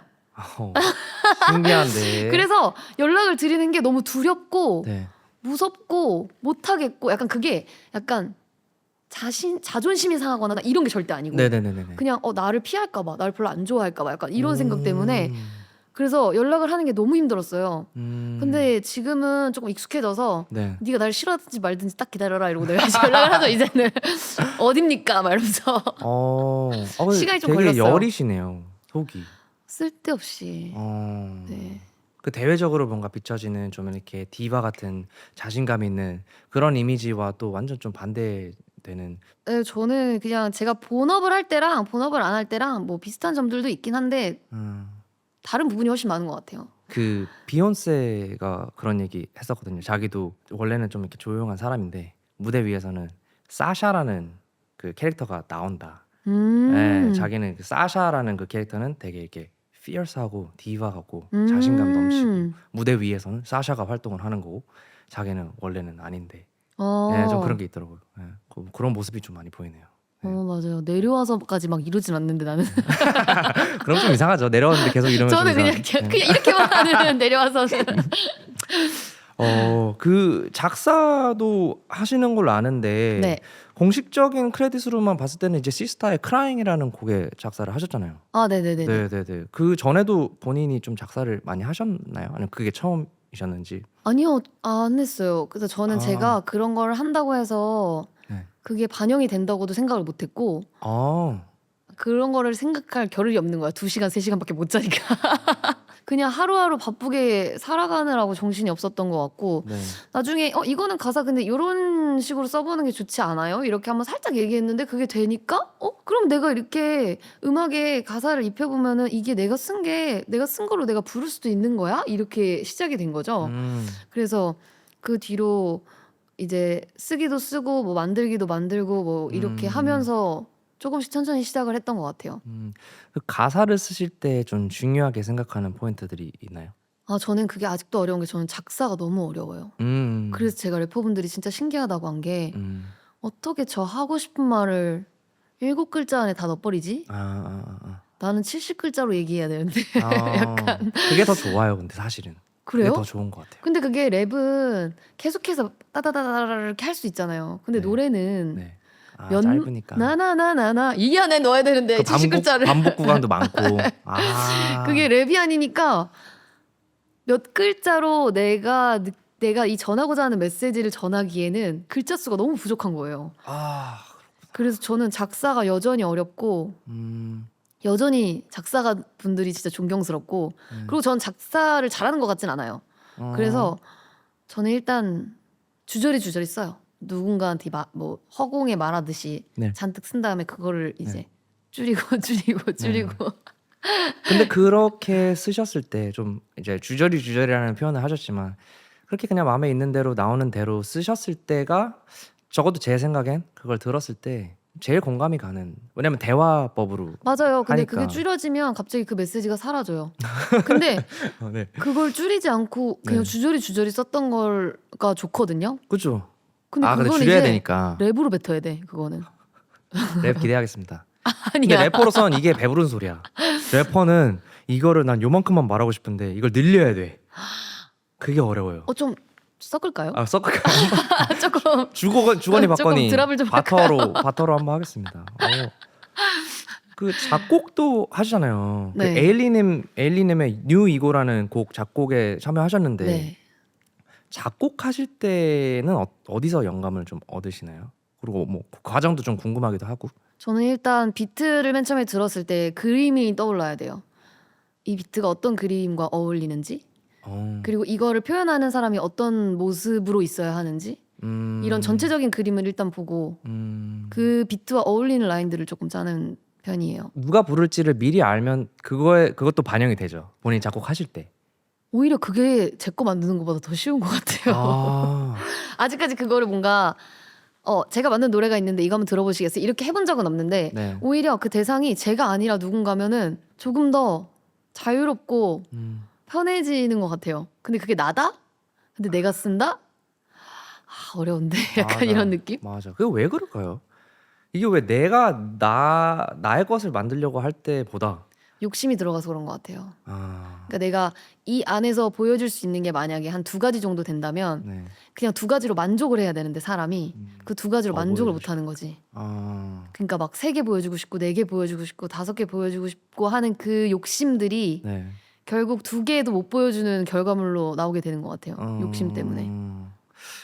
신기한데. 그래서 연락을 드리는 게 너무 두렵고 네. 무섭고 못하겠고 약간 그게 약간 자존심이 상하거나 이런 게 절대 아니고 네네네네. 그냥 나를 피할까 봐, 나를 별로 안 좋아할까 봐 약간 이런 생각 때문에 그래서 연락을 하는 게 너무 힘들었어요. 음. 근데 지금은 조금 익숙해져서 네. 네가 날 싫어하든지 말든지 딱 기다려라 이러고 내가 이제 연락을 하죠. 이제는 어딥니까? 막 이러면서 근데 시간이 좀 되게 걸렸어요. 여리시네요. 속이. 쓸데없이. 어. 네. 그 대외적으로 뭔가 비춰지는 좀 이렇게 디바 같은 자신감 있는 그런 이미지와 또 완전 좀 반대되는. 네, 저는 그냥 제가 본업을 할 때랑 본업을 안 할 때랑 뭐 비슷한 점들도 있긴 한데 음. 다른 부분이 훨씬 많은 것 같아요. 그 비욘세가 그런 얘기 했었거든요. 자기도 원래는 좀 이렇게 조용한 사람인데 무대 위에서는 사샤라는 그 캐릭터가 나온다. 예, 자기는 그 사샤라는 그 캐릭터는 되게 이렇게 fierce하고 디바 같고 자신감 넘치고 무대 위에서는 사샤가 활동을 하는 거고 자기는 원래는 아닌데 예, 좀 그런 게 있더라고요. 예, 그런 모습이 좀 많이 보이네요. 맞아요. 내려와서까지 막 이러진 않는데 나는. 그럼 좀 이상하죠. 내려왔는데 계속 이러면 좀 저는 그냥, 이상. 그냥 이렇게만 하는 내려와서는. 그 작사도 하시는 걸로 아는데 네. 공식적인 크레딧으로만 봤을 때는 이제 시스타의 크라잉이라는 곡에 작사를 하셨잖아요. 아, 네네네. 네네네. 그 전에도 본인이 좀 작사를 많이 하셨나요? 아니면 그게 처음이셨는지? 아니요, 안 했어요. 그래서 저는 아. 제가 그런 걸 한다고 해서 네. 그게 반영이 된다고도 생각을 못 했고 아, 그런 거를 생각할 겨를이 없는 거야. 2시간, 3시간밖에 못 자니까. 그냥 하루하루 바쁘게 살아가느라고 정신이 없었던 것 같고 네. 나중에 이거는 가사 근데 이런 식으로 써보는 게 좋지 않아요? 이렇게 한번 살짝 얘기했는데 그게 되니까 그럼 내가 이렇게 음악에 가사를 입혀보면은 이게 내가 쓴 거로 내가 부를 수도 있는 거야? 이렇게 시작이 된 거죠. 그래서 그 뒤로 이제 쓰기도 쓰고 뭐 만들기도 만들고 뭐 이렇게 하면서 조금씩 천천히 시작을 했던 것 같아요. 그 가사를 쓰실 때 좀 중요하게 생각하는 포인트들이 있나요? 아, 저는 그게 아직도 어려운 게 저는 작사가 너무 어려워요. 그래서 제가 래퍼분들이 진짜 신기하다고 한 게 어떻게 저 하고 싶은 말을 7글자 안에 다 넣어버리지? 나는 70글자로 얘기해야 되는데. 약간. 그게 더 좋아요. 근데 사실은 그게 그래요? 더 좋은 것 같아요. 근데 그게 랩은 계속해서 따다다다다 이렇게 할 수 있잖아요. 근데 네. 노래는 네. 짧으니까. 나나나나나 이 안에 넣어야 되는데 그 70글자를 반복 구간도 많고. 그게 랩이 아니니까 몇 글자로 내가 이 전하고자 하는 메시지를 전하기에는 글자 수가 너무 부족한 거예요. 그래서 저는 작사가 여전히 어렵고 여전히 작사가 분들이 진짜 존경스럽고 그리고 전 작사를 잘하는 것 같진 않아요. 그래서 저는 일단 주저리 써요. 누군가한테 뭐 허공에 말하듯이 네. 잔뜩 쓴 다음에 그거를 이제 네. 줄이고 근데 그렇게 쓰셨을 때 좀 이제 주저리라는 표현을 하셨지만 그렇게 그냥 마음에 있는 대로 나오는 대로 쓰셨을 때가 적어도 제 생각엔 그걸 들었을 때 제일 공감이 가는. 왜냐면 대화법으로. 맞아요. 근데 하니까. 그게 줄여지면 갑자기 그 메시지가 사라져요. 근데 네. 그걸 줄이지 않고 그냥 네. 주저리 썼던 거가 좋거든요. 그죠? 근데 근데 그건 줄여야 이제 되니까 랩으로 뱉어야 돼. 그거는. 랩 기대하겠습니다. 근데 아니야. 래퍼로선 이게 배부른 소리야. 래퍼는 이거를 난 요만큼만 말하고 싶은데 이걸 늘려야 돼. 그게 어려워요. 좀 섞을까요? 섞을까요? 조금 주거니 조금 받거니 드랍을 좀 바터로 한번 하겠습니다. 그 작곡도 하시잖아요. 네. 그 에일리님의 뉴 이고라는 곡 작곡에 참여하셨는데 네. 작곡하실 때는 어디서 영감을 좀 얻으시나요? 그리고 뭐 그 과정도 좀 궁금하기도 하고. 저는 일단 비트를 맨 처음에 들었을 때 그림이 떠올라야 돼요. 이 비트가 어떤 그림과 어울리는지 그리고 이거를 표현하는 사람이 어떤 모습으로 있어야 하는지 이런 전체적인 그림을 일단 보고 그 비트와 어울리는 라인들을 조금 짜는 편이에요. 누가 부를지를 미리 알면 그것도 반영이 되죠. 본인이 작곡하실 때. 오히려 그게 제 거 만드는 것보다 더 쉬운 것 같아요. 아직까지 그거를 뭔가 제가 만든 노래가 있는데 이거 한번 들어보시겠어요? 이렇게 해본 적은 없는데 네. 오히려 그 대상이 제가 아니라 누군가면은 조금 더 자유롭고 편해지는 것 같아요. 근데 그게 나다? 근데 내가 쓴다? 어려운데 약간 맞아. 이런 느낌? 맞아. 그게 왜 그럴까요? 이게 왜 내가 나의 것을 만들려고 할 때보다 욕심이 들어가서 그런 것 같아요. 아, 그러니까 내가 이 안에서 보여줄 수 있는 게 만약에 한 2가지 정도 된다면 네. 그냥 2가지로 만족을 해야 되는데 사람이 그 2가지로 더 만족을 보여주고 못 하는 거지. 아, 그러니까 막 3개 보여주고 싶고 4개 보여주고 싶고 5개 보여주고 싶고 하는 그 욕심들이 네. 결국 두 개도 못 보여주는 결과물로 나오게 되는 것 같아요. 욕심 때문에.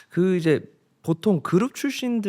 그 이제 보통 그룹 출신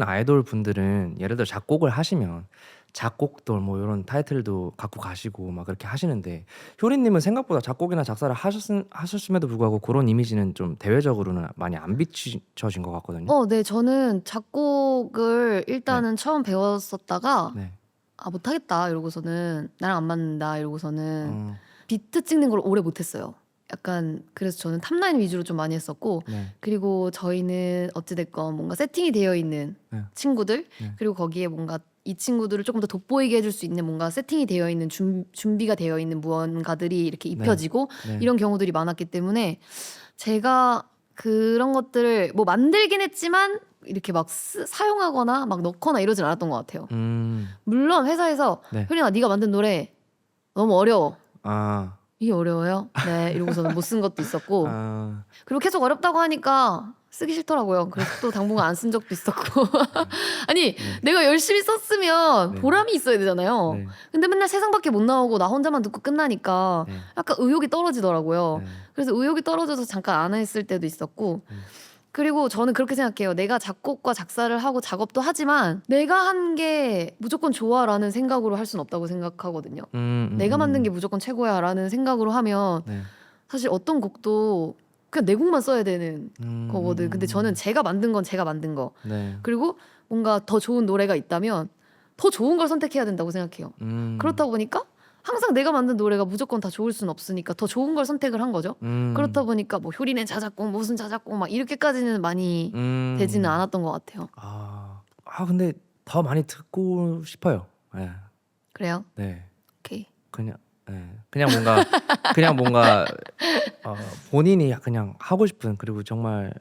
아이돌 분들은 예를 들어 작곡을 하시면 작곡돌 뭐 이런 타이틀도 갖고 가시고 막 그렇게 하시는데 효린님은 생각보다 작곡이나 작사를 하셨음에도 불구하고 그런 이미지는 좀 대외적으로는 많이 안 비춰진 것 같거든요. 네, 저는 작곡을 일단은 처음 배웠었다가 네. 아 못하겠다 이러고서는 나랑 안 맞는다 이러고서는 어, 비트 찍는 걸 오래 못했어요. 약간 그래서 저는 탑라인 위주로 좀 많이 했었고 네. 그리고 저희는 어찌됐건 뭔가 세팅이 되어 있는 네. 친구들 네. 그리고 거기에 뭔가 이 친구들을 조금 더 돋보이게 해줄 수 있는 뭔가 세팅이 되어 있는 준비가 되어 있는 무언가들이 이렇게 입혀지고 네. 이런 경우들이 많았기 때문에 제가 그런 것들을 뭐 만들긴 했지만 이렇게 막 사용하거나 막 넣거나 이러진 않았던 것 같아요. 물론 회사에서 네. 효린아 네가 만든 노래 너무 어려워. 아, 이게 어려워요? 네 이러고서는 못 쓴 것도 있었고 아, 그리고 계속 어렵다고 하니까 쓰기 싫더라고요. 그래서 또 당분간 안 쓴 적도 있었고 아니 내가 열심히 썼으면 네. 보람이 있어야 되잖아요. 네. 근데 맨날 세상밖에 못 나오고 나 혼자만 듣고 끝나니까 네. 약간 의욕이 떨어지더라고요. 네. 그래서 의욕이 떨어져서 잠깐 안 했을 때도 있었고 그리고 저는 그렇게 생각해요. 내가 작곡과 작사를 하고 작업도 하지만 내가 한 게 무조건 좋아라는 생각으로 할 수는 없다고 생각하거든요. 내가 만든 게 무조건 최고야라는 생각으로 하면 네. 사실 어떤 곡도 그냥 내 곡만 써야 되는 거거든. 근데 저는 제가 만든 건 제가 만든 거. 네. 그리고 뭔가 더 좋은 노래가 있다면 더 좋은 걸 선택해야 된다고 생각해요. 그렇다 보니까 항상 내가 만든 노래가 무조건 다 좋을 수는 없으니까 더 좋은 걸 선택을 한 거죠. 그렇다 보니까 뭐 효린의 자작곡 무슨 자작곡 막 이렇게까지는 많이 되지는 않았던 것 같아요. 근데 더 많이 듣고 싶어요. 네. 그래요? 네. 오케이. 그냥 뭔가 본인이 그냥 하고 싶은 그리고 정말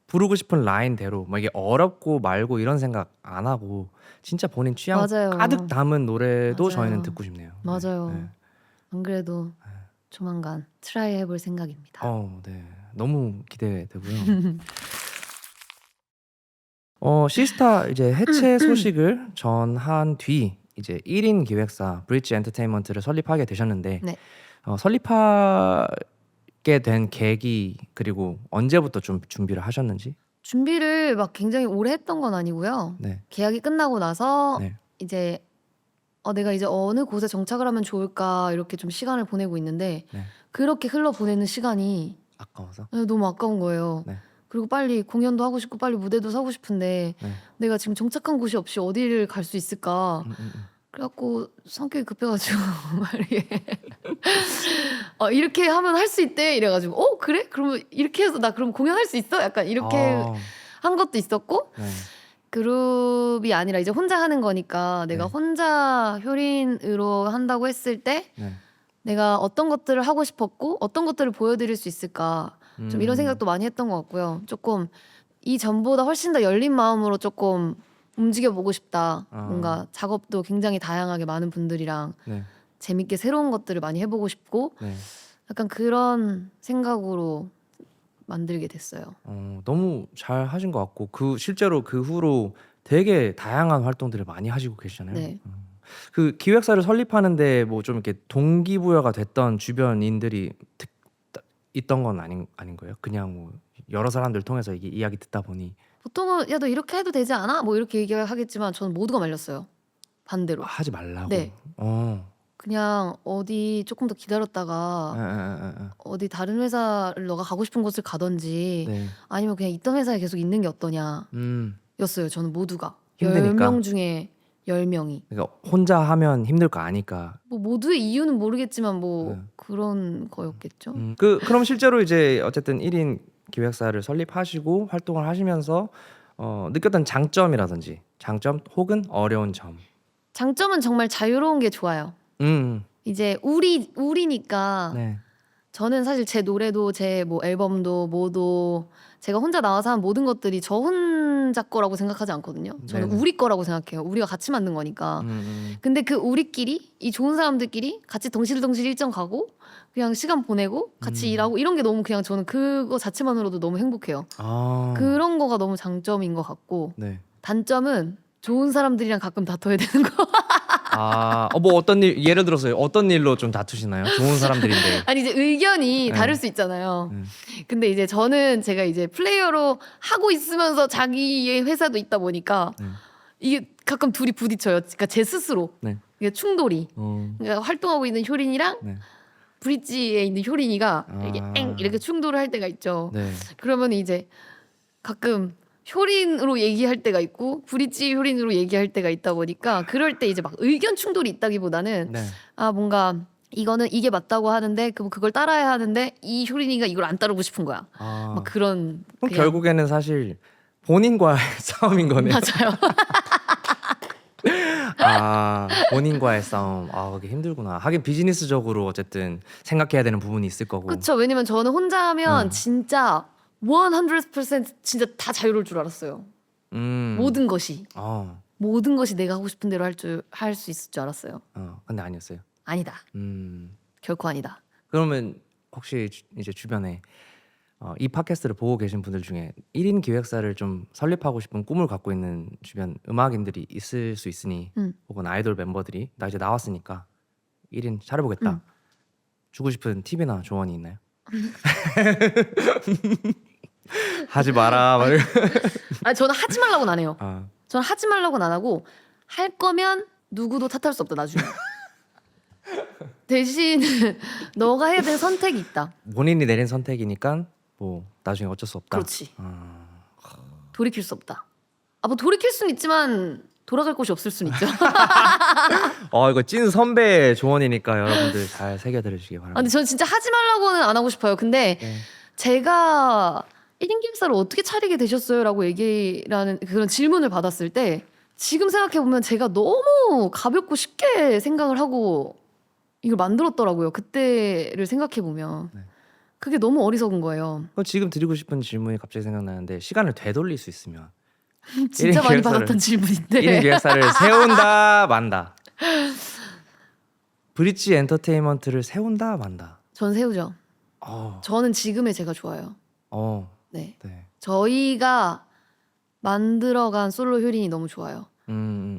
부르고 싶은 라인대로 막 이게 어렵고 말고 이런 생각 안 하고 진짜 본인 취향 맞아요. 가득 담은 노래도 맞아요. 저희는 듣고 싶네요. 맞아요. 네. 안 그래도 조만간 트라이 해볼 생각입니다. 네. 너무 기대되고요. 시스타 이제 해체 소식을 전한 뒤 이제 1인 기획사 브릿지 엔터테인먼트를 설립하게 되셨는데 네. 설립하게 된 계기 그리고 언제부터 좀 준비를 하셨는지? 준비를 막 굉장히 오래 했던 건 아니고요. 네. 계약이 끝나고 나서 네. 이제 내가 이제 어느 곳에 정착을 하면 좋을까 이렇게 좀 시간을 보내고 있는데 네. 그렇게 흘러 보내는 시간이 아까워서? 너무 아까운 거예요. 네. 그리고 빨리 공연도 하고 싶고 빨리 무대도 서고 싶은데 네. 내가 지금 정착한 곳이 없이 어디를 갈 수 있을까? 그래갖고 성격이 급해가지고 말이에 이렇게 하면 할 수 있대 이래가지고 그래? 그러면 이렇게 해서 나 그럼 공연할 수 있어? 약간 이렇게 한 것도 있었고 네. 그룹이 아니라 이제 혼자 하는 거니까 내가 네. 혼자 효린으로 한다고 했을 때 네. 내가 어떤 것들을 하고 싶었고 어떤 것들을 보여드릴 수 있을까 좀 이런 생각도 많이 했던 것 같고요. 조금 이전보다 훨씬 더 열린 마음으로 조금 움직여보고 싶다. 뭔가 작업도 굉장히 다양하게 많은 분들이랑 네. 재밌게 새로운 것들을 많이 해보고 싶고 네. 약간 그런 생각으로 만들게 됐어요. 너무 잘 하신 것 같고 실제로 그 후로 되게 다양한 활동들을 많이 하시고 계시잖아요. 네. 그 기획사를 설립하는데 뭐 좀 이렇게 동기부여가 됐던 주변인들이 있던 건 아닌 거예요? 그냥 뭐 여러 사람들 통해서 이게 이야기 듣다 보니 보통은 야 너 이렇게 해도 되지 않아? 뭐 이렇게 얘기하겠지만 저는 모두가 말렸어요. 반대로. 하지 말라고. 네. 그냥 어디 조금 더 기다렸다가 어디 다른 회사를 너가 가고 싶은 곳을 가든지 네. 아니면 그냥 있던 회사에 계속 있는 게 어떠냐 였어요. 저는 모두가. 힘드니까. 10명 중에 10명이. 그러니까 혼자 하면 힘들 거 아니까. 뭐 모두의 이유는 모르겠지만 뭐 그런 거였겠죠. 그럼 실제로 이제 어쨌든 1인 기획사를 설립하시고 활동을 하시면서 느꼈던 장점이라든지 장점 혹은 어려운 점. 장점은 정말 자유로운 게 좋아요. 이제 우리니까 네. 저는 사실 제 노래도 제 뭐 앨범도 뭐도 제가 혼자 나와서 한 모든 것들이 저 혼자 거라고 생각하지 않거든요. 저는 네네. 우리 거라고 생각해요. 우리가 같이 만든 거니까. 근데 그 우리끼리 이 좋은 사람들끼리 같이 덩실덩실 일정 가고 그냥 시간 보내고 같이 일하고 이런 게 너무 그냥 저는 그거 자체만으로도 너무 행복해요. 그런 거가 너무 장점인 것 같고 네. 단점은 좋은 사람들이랑 가끔 다퉈야 되는 거. 뭐 어떤 일 예를 들어서 어떤 일로 좀 다투시나요? 좋은 사람들인데. 아니 이제 의견이 네. 다를 수 있잖아요. 네. 근데 이제 제가 이제 플레이어로 하고 있으면서 자기의 회사도 있다 보니까 네. 이게 가끔 둘이 부딪혀요. 그러니까 제 스스로 네. 이게 충돌이. 어, 그러니까 활동하고 있는 효린이랑 네. 브릿지에 있는 효린이가 아. 이렇게 충돌을 할 때가 있죠. 네. 그러면 이제 가끔 효린으로 얘기할 때가 있고 브릿지 효린으로 얘기할 때가 있다 보니까 그럴 때 이제 막 의견 충돌이 있다기보다는 네. 뭔가 이거는 이게 맞다고 하는데 그걸 따라야 하는데 이 효린이가 이걸 안 따르고 싶은 거야. 막 그런 그럼 그냥- 결국에는 사실 본인과의 싸움인 거네요. 맞아요. 본인과의 싸움. 그게 힘들구나. 하긴 비즈니스적으로 어쨌든 생각해야 되는 부분이 있을 거고. 그렇죠. 왜냐면 저는 혼자 하면 진짜 100% 진짜 다 자유로울 줄 알았어요. 모든 것이 내가 하고 싶은 대로 할 수 있을 줄 알았어요. 근데 아니었어요. 아니다. 음. 결코 아니다. 그러면 혹시 이제 주변에 이 팟캐스트를 보고 계신 분들 중에 1인 기획사를 좀 설립하고 싶은 꿈을 갖고 있는 주변 음악인들이 있을 수 있으니 혹은 아이돌 멤버들이 나 이제 나왔으니까 1인 차려보겠다. 주고 싶은 팁이나 조언이 있나요? 하지 마라. 저는 하지 말라고는 안 해요. 아, 저는 하지 말라고는 안 하고 할 거면 누구도 탓할 수 없다 나중에. 대신 너가 해야 될 선택이 있다. 본인이 내린 선택이니까 뭐 나중에 어쩔 수 없다. 그렇지. 돌이킬 수 없다. 뭐 돌이킬 수는 있지만 돌아갈 곳이 없을 수는 있죠. 이거 찐 선배의 조언이니까 여러분들 잘 새겨 들으시기 바랍니다. 근데 저는 진짜 하지 말라고는 안 하고 싶어요. 근데 네. 제가 1인 기획사를 어떻게 차리게 되셨어요? 라고 얘기라는 그런 질문을 받았을 때 지금 생각해보면 제가 너무 가볍고 쉽게 생각을 하고 이걸 만들었더라고요. 그때를 생각해보면. 네. 그게 너무 어리석은 거예요. 지금 드리고 싶은 질문이 갑자기 생각나는데 시간을 되돌릴 수 있으면 진짜 많이 기획사를- 받았던 질문인데. 1인 기획사를 세운다 만다. 브릿지 엔터테인먼트를 세운다 만다. 전 세우죠. 어, 저는 지금의 제가 좋아요. 네. 네. 저희가 만들어간 솔로 효린이 너무 좋아요.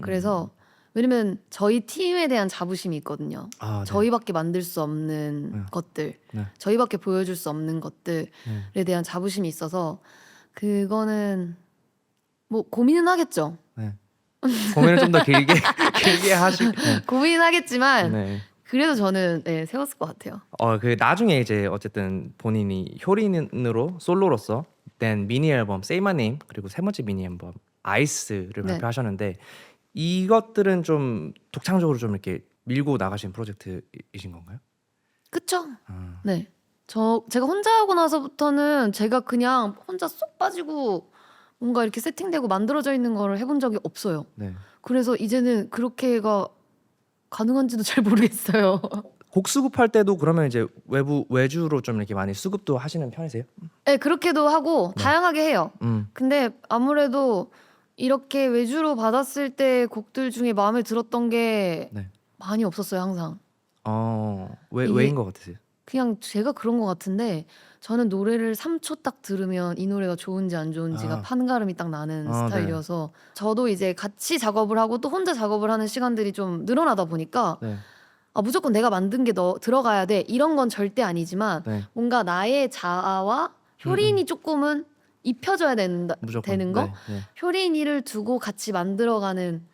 그래서 왜냐면 저희 팀에 대한 자부심이 있거든요. 네. 저희밖에 만들 수 없는 것들, 네. 저희밖에 보여줄 수 없는 것들에 대한 자부심이 있어서 그거는 뭐 고민은 하겠죠. 네. 고민을 좀 더 길게 하실. 고민은 하겠지만 네. 그래도 저는 세웠을 것 같아요. 그 나중에 이제 어쨌든 본인이 효린으로 솔로로서 낸 미니 앨범 Say My Name 그리고 세 번째 미니 앨범 아이스를 네. 발표하셨는데 이것들은 좀 독창적으로 좀 이렇게 밀고 나가신 프로젝트이신 건가요? 그쵸? 네. 제가 혼자 하고 나서부터는 제가 그냥 혼자 쏙 빠지고 뭔가 이렇게 세팅되고 만들어져 있는 거를 해본 적이 없어요. 네. 그래서 이제는 그렇게가 가능한지도 잘 모르겠어요. 곡 수급할 때도 그러면 이제 외주로 좀 이렇게 많이 수급도 하시는 편이세요? 네, 그렇게도 하고 다양하게 해요. 근데 아무래도 이렇게 외주로 받았을 때 곡들 중에 마음에 들었던 게 네. 많이 없었어요, 항상. 이게- 왜인 것 같으세요? 그냥 제가 그런 것 같은데 저는 노래를 3초 딱 들으면 이 노래가 좋은지 안 좋은지가 판가름이 딱 나는 네. 스타일이어서 저도 이제 같이 작업을 하고 또 혼자 작업을 하는 시간들이 좀 늘어나다 보니까 네. 무조건 내가 만든 게 들어가야 돼 이런 건 절대 아니지만 네. 뭔가 나의 자아와 효린이 조금은 입혀져야 되는 무조건 거 네. 네. 효린이를 두고 같이 만들어가는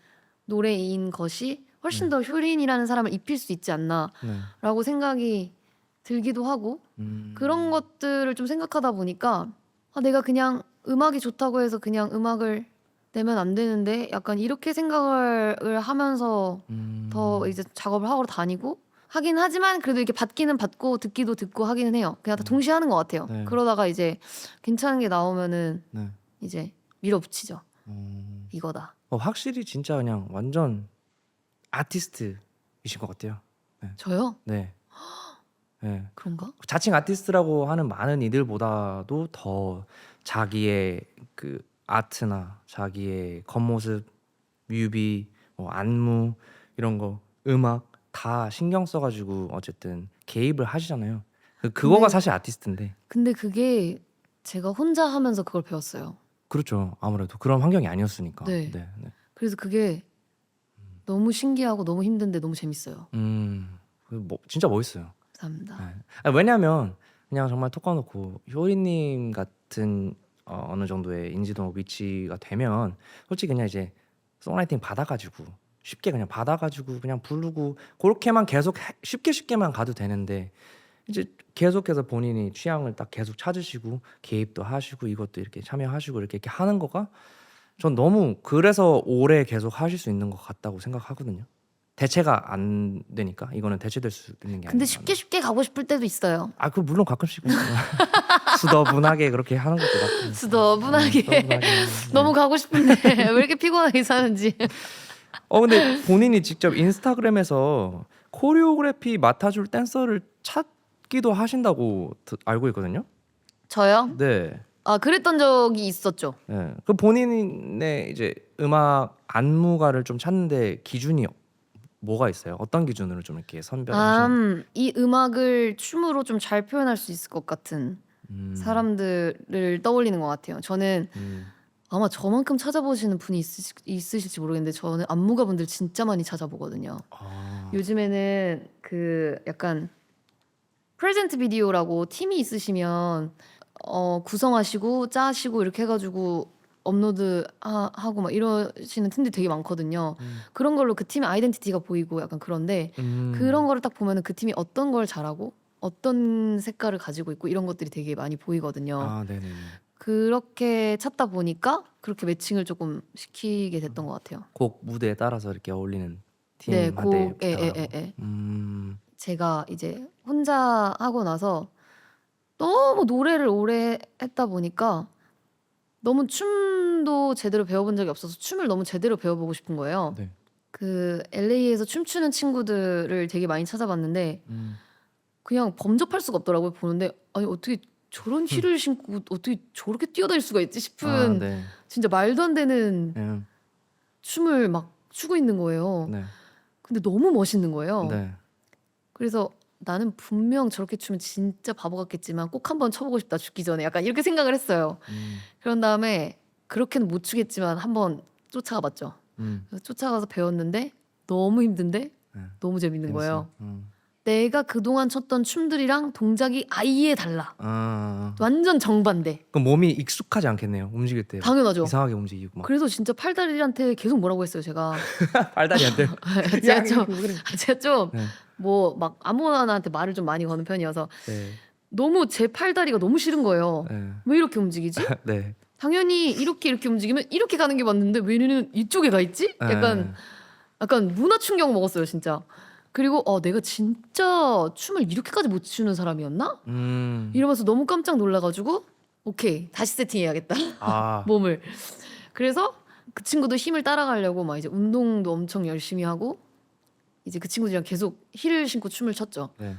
노래인 것이 훨씬 더 효린이라는 사람을 입힐 수 있지 않나라고 네. 생각이 들기도 하고 그런 것들을 좀 생각하다 보니까 내가 그냥 음악이 좋다고 해서 그냥 음악을 내면 안 되는데 약간 이렇게 생각을 하면서 더 이제 작업을 하러 다니고 하긴 하지만 그래도 이렇게 받기는 받고 듣기도 듣고 하기는 해요. 그냥 다 동시에 하는 것 같아요. 네. 그러다가 이제 괜찮은 게 나오면은 네. 이제 밀어붙이죠. 이거다. 확실히 진짜 그냥 완전 아티스트이신 것 같아요. 저요? 네. 네. 그런가? 자칭 아티스트라고 하는 많은 이들보다도 더 자기의 그 아트나 자기의 겉모습, 뮤비, 안무 이런 거, 음악 다 신경 써가지고 어쨌든 개입을 하시잖아요. 그거가 근데- 사실 아티스트인데. 근데 그게 제가 혼자 하면서 그걸 배웠어요. 그렇죠. 아무래도 그런 환경이 아니었으니까. 네. 네. 그래서 그게 너무 신기하고 너무 힘든데 너무 재밌어요. 진짜 멋있어요. 감사합니다. 네. 왜냐하면 그냥 정말 톡 까놓고 효리님 같은 어느 정도의 인지도 위치가 되면 솔직히 그냥 이제 송라이팅 받아가지고 쉽게 그냥 받아가지고 그냥 부르고 그렇게만 계속 쉽게만 가도 되는데 이제 계속해서 본인이 취향을 딱 계속 찾으시고 개입도 하시고 이것도 이렇게 참여하시고 이렇게 하는 거가 전 너무 그래서 오래 계속 하실 수 있는 것 같다고 생각하거든요. 대체가 안 되니까 이거는 대체될 수 있는 게 근데 아니니까. 쉽게 가고 싶을 때도 있어요. 그 물론 가끔씩 수더분하게 그렇게 하는 것도 맞고. 수더분하게 수더분하게. 너무 가고 싶은데 왜 이렇게 피곤하게 사는지. 근데 본인이 직접 인스타그램에서 코리오그래피 맡아줄 댄서를 찾기도 하신다고 알고 있거든요. 저요? 네. 그랬던 적이 있었죠. 네. 그 본인의 이제 음악 안무가를 좀 찾는데 기준이 뭐가 있어요? 어떤 기준으로 좀 이렇게 선별하시는? 이 음악을 춤으로 좀 잘 표현할 수 있을 것 같은 사람들을 떠올리는 것 같아요. 저는 아마 저만큼 찾아보시는 분이 있으실지 모르겠는데 저는 안무가분들 진짜 많이 찾아보거든요. 요즘에는 그 약간 프레젠트 비디오라고 팀이 있으시면 구성하시고 짜시고 이렇게 해가지고 업로드 하고 막 이러시는 팀들이 되게 많거든요. 그런 걸로 그 팀의 아이덴티티가 보이고 약간 그런데 그런 거를 딱 보면은 그 팀이 어떤 걸 잘하고 어떤 색깔을 가지고 있고 이런 것들이 되게 많이 보이거든요. 네네. 그렇게 찾다 보니까 그렇게 매칭을 조금 시키게 됐던 것 같아요. 곡 무대에 따라서 이렇게 어울리는 네, 팀한테 곡, 예, 부탁을 하고. 예. 제가 이제 혼자 하고 나서 너무 노래를 오래 했다 보니까 너무 춤도 제대로 배워본 적이 없어서 춤을 너무 제대로 배워보고 싶은 거예요. 네. 그 LA에서 춤추는 친구들을 되게 많이 찾아봤는데 그냥 범접할 수가 없더라고요. 보는데 아니 어떻게 저런 힐을 신고 어떻게 저렇게 뛰어다닐 수가 있지 싶은 네. 진짜 말도 안 되는 네. 춤을 막 추고 있는 거예요. 네. 근데 너무 멋있는 거예요. 네. 그래서 나는 분명 저렇게 추면 진짜 바보 같겠지만 꼭 한번 쳐보고 싶다 죽기 전에 약간 이렇게 생각을 했어요. 그런 다음에 그렇게는 못 추겠지만 한번 쫓아가 봤죠. 그래서 쫓아가서 배웠는데 너무 힘든데 너무 재밌는 거예요. 내가 그동안 췄던 춤들이랑 동작이 아예 달라. 완전 정반대. 그럼 몸이 익숙하지 않겠네요. 움직일 때 당연하죠. 이상하게 움직이고 막. 그래서 진짜 팔다리한테 계속 뭐라고 했어요 제가. 발다리한테. 제가 좀 네. 뭐 막 아무나한테 말을 좀 많이 거는 편이어서 네. 너무 제 팔다리가 너무 싫은 거예요. 네. 왜 이렇게 움직이지? 네. 당연히 이렇게 움직이면 이렇게 가는 게 맞는데 왜 얘는 이쪽에 가 있지? 네. 약간 문화 충격 먹었어요 진짜. 그리고 내가 진짜 춤을 이렇게까지 못 추는 사람이었나? 이러면서 너무 깜짝 놀라가지고 오케이 다시 세팅해야겠다 몸을. 그래서 그 친구도 힘을 따라가려고 막 이제 운동도 엄청 열심히 하고 이제 그 친구들이랑 계속 힐을 신고 춤을 췄죠. 네.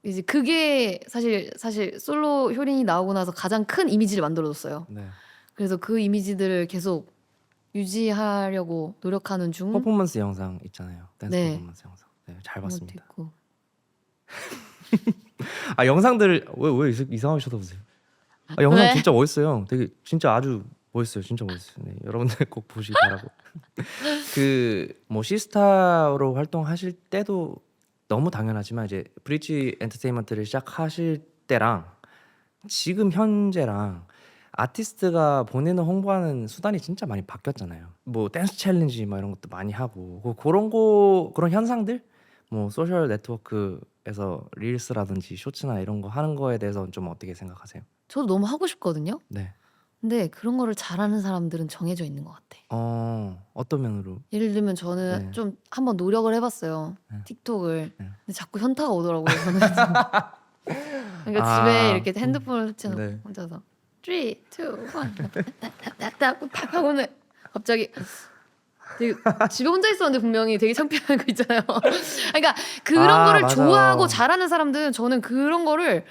이제 그게 사실 솔로 효린이 나오고 나서 가장 큰 이미지를 만들어줬어요. 네. 그래서 그 이미지들을 계속 유지하려고 노력하는 중. 퍼포먼스 영상 있잖아요. 댄스 네. 퍼포먼스 영상. 네, 잘 그런 것도 봤습니다. 있고. 영상들 왜 이상하게 쳐다보세요? 영상 왜? 진짜 멋있어요. 되게 진짜 아주 멋있어요. 진짜 멋있어요. 네, 여러분들 꼭 보시기 바라고. 뭐 시스타로 활동하실 때도 너무 당연하지만 이제 브릿지 엔터테인먼트를 시작하실 때랑 지금 현재랑 아티스트가 본인을 홍보하는 수단이 진짜 많이 바뀌었잖아요. 뭐 댄스 챌린지 막 이런 것도 많이 하고 그런 현상들 뭐 소셜 네트워크에서 릴스라든지 쇼츠나 이런 거 하는 거에 대해서 좀 어떻게 생각하세요? 저도 너무 하고 싶거든요. 네. 근데 그런 거를 잘하는 사람들은 정해져 있는 것 같아. 어떤 면으로? 예를 들면 저는 네. 좀 한번 노력을 해봤어요. 네. 틱톡을. 네. 근데 자꾸 현타가 오더라고요. 저는. 그러니까 집에 이렇게 핸드폰을 설치해놓고 네. 혼자서 3, 2, 1 탁 하고는 갑자기 되게 집에 혼자 있었는데 분명히 되게 창피한 거 있잖아요. 그러니까 그런 거를 맞아. 좋아하고 잘하는 사람들은 저는 그런 거를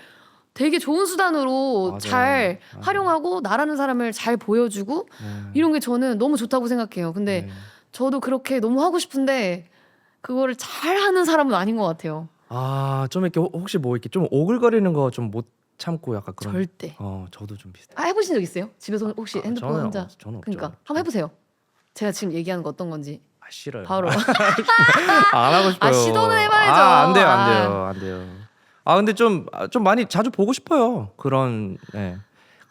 되게 좋은 수단으로 맞아요. 잘 맞아요. 활용하고 나라는 사람을 잘 보여주고 이런 게 저는 너무 좋다고 생각해요. 근데 네. 저도 그렇게 너무 하고 싶은데 그거를 잘하는 사람은 아닌 것 같아요. 좀 이렇게 혹시 뭐 이렇게 좀 오글거리는 거 좀 못 참고 약간 그런. 절대. 저도 좀 비슷해. 해보신 적 있어요? 집에서 혹시 핸드폰 저는 혼자? 저는 없죠. 그러니까 한번 해보세요. 제가 지금 얘기하는 거 어떤 건지. 싫어요. 바로. 안 하고 싶어요. 시도는 해봐야죠. 안 돼요, 안 돼요, 안 돼요. 근데 좀 많이 자주 보고 싶어요. 그런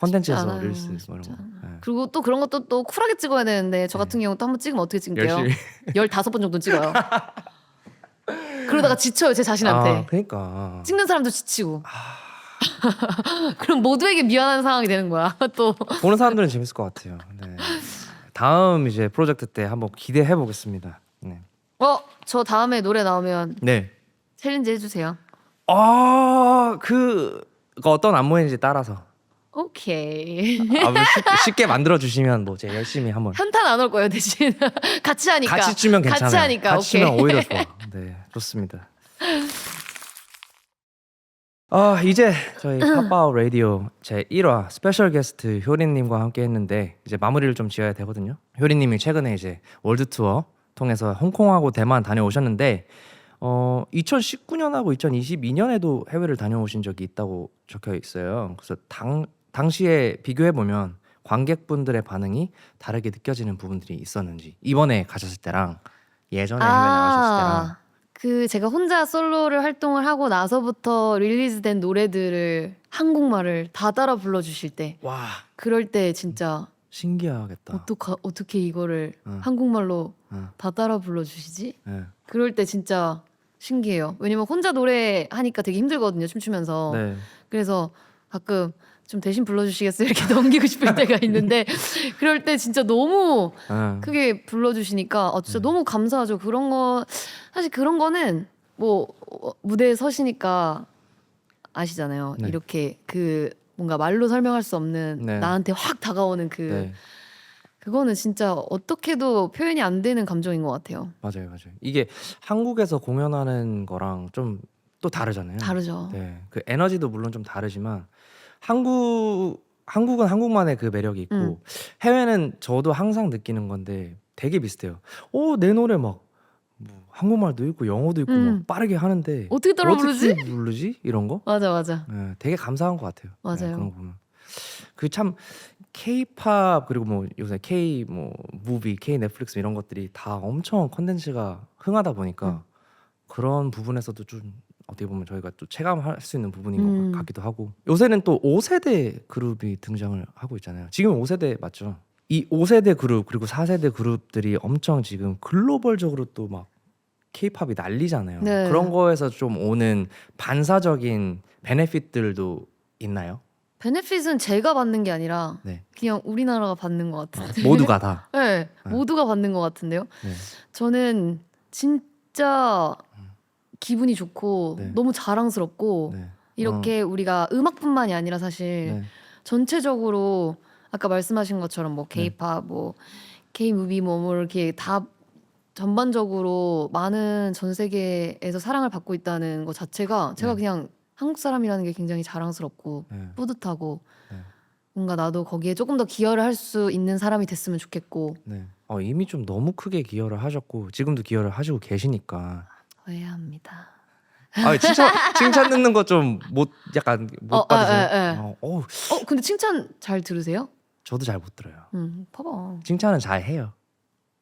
컨텐츠에서 않아요, 릴스 뭐 이런 쉽지 거. 네. 그리고 또 그런 것도 또 쿨하게 찍어야 되는데 저 같은 경우 또 한번 찍으면 어떻게 찍게요? 열심히. 15번 정도 찍어요. 그러다가 지쳐요 제 자신한테. 그러니까. 찍는 사람도 지치고. 그럼 모두에게 미안한 상황이 되는 거야. 또. 보는 사람들은 재밌을 것 같아요. 네. 다음 이제 프로젝트 때 한번 기대해 보겠습니다. 네. 저 다음에 노래 나오면 네. 챌린지 해주세요. 그 어떤 안무인지 따라서 오케이. 뭐 쉽게 만들어 주시면 뭐 제가 열심히 한번 현탄 안 올 거예요 대신. 같이 하니까. 같이 추면 괜찮아요. 같이 하니까. 같이 오케이. 추면 오히려 좋아. 네, 좋습니다. 이제 저희 팝아웃 라디오 제 1화 스페셜 게스트 효린님과 함께 했는데 이제 마무리를 좀 지어야 되거든요. 효린님이 최근에 이제 월드 투어 통해서 홍콩하고 대만 다녀오셨는데 2019년하고 2022년에도 해외를 다녀오신 적이 있다고 적혀 있어요. 그래서 당시에 비교해 보면 관객분들의 반응이 다르게 느껴지는 부분들이 있었는지 이번에 가셨을 때랑 예전에 해외 나가셨을 때랑 그 제가 혼자 솔로를 활동을 하고 나서부터 릴리즈된 노래들을 한국말을 다 따라 불러주실 때 와 그럴 때 진짜 신기하겠다. 어떻게 이거를 응. 한국말로 응. 다 따라 불러주시지? 네. 그럴 때 진짜 신기해요. 왜냐면 혼자 노래하니까 되게 힘들거든요 춤추면서. 네. 그래서 가끔 좀 대신 불러주시겠어요? 이렇게 넘기고 싶을 때가 있는데 그럴 때 진짜 너무 네. 크게 불러주시니까 진짜 너무 감사하죠. 그런 거 사실 그런 거는 뭐 무대에 서시니까 아시잖아요. 네. 이렇게 그 뭔가 말로 설명할 수 없는 네. 나한테 확 다가오는 네. 그거는 진짜 어떻게도 표현이 안 되는 감정인 것 같아요. 맞아요. 이게 한국에서 공연하는 거랑 좀 또 다르잖아요. 다르죠. 네. 그 에너지도 물론 좀 다르지만 한국은 한국만의 그 매력이 있고 음. 해외는 저도 항상 느끼는 건데 되게 비슷해요. 내 노래 막 뭐 한국말도 있고 영어도 있고 막 빠르게 하는데 어떻게 따라 부르지? 부르지? 이런 거? 맞아. 네, 되게 감사한 것 같아요. 네, 맞아요. 그런 거 보면. 그 참 K-팝 그리고 뭐 요새 K 뭐 무비, K 넷플릭스 이런 것들이 다 엄청 컨텐츠가 흥하다 보니까 그런 부분에서도 좀 어떻게 보면 저희가 또 체감할 수 있는 부분인 것 같기도 하고 요새는 또 5세대 그룹이 등장을 하고 있잖아요. 지금 5세대 맞죠? 이 5세대 그룹 그리고 4세대 그룹들이 엄청 지금 글로벌적으로 또 막 K-팝이 난리잖아요. 네. 그런 거에서 좀 오는 반사적인 베네핏들도 있나요? 베네핏은 제가 받는 게 아니라 네. 그냥 우리나라가 받는 것 같은데. 모두가 다. 네, 네. 모두가 받는 것 같은데요. 네. 저는 진짜 기분이 좋고 네. 너무 자랑스럽고 네. 이렇게 우리가 음악뿐만이 아니라 사실 네. 전체적으로 아까 말씀하신 것처럼 뭐 K-팝, 뭐 K-무비 뭐 이렇게 다 전반적으로 많은 전 세계에서 사랑을 받고 있다는 것 자체가 제가 네. 그냥 한국 사람이라는 게 굉장히 자랑스럽고 네. 뿌듯하고 네. 뭔가 나도 거기에 조금 더 기여를 할 수 있는 사람이 됐으면 좋겠고. 네. 이미 좀 너무 크게 기여를 하셨고 지금도 기여를 하시고 계시니까 후회합니다. 칭찬 듣는 거 좀 못 약간 못 받으세요? 근데 칭찬 잘 들으세요? 저도 잘 못 들어요. 봐봐. 칭찬은 잘 해요.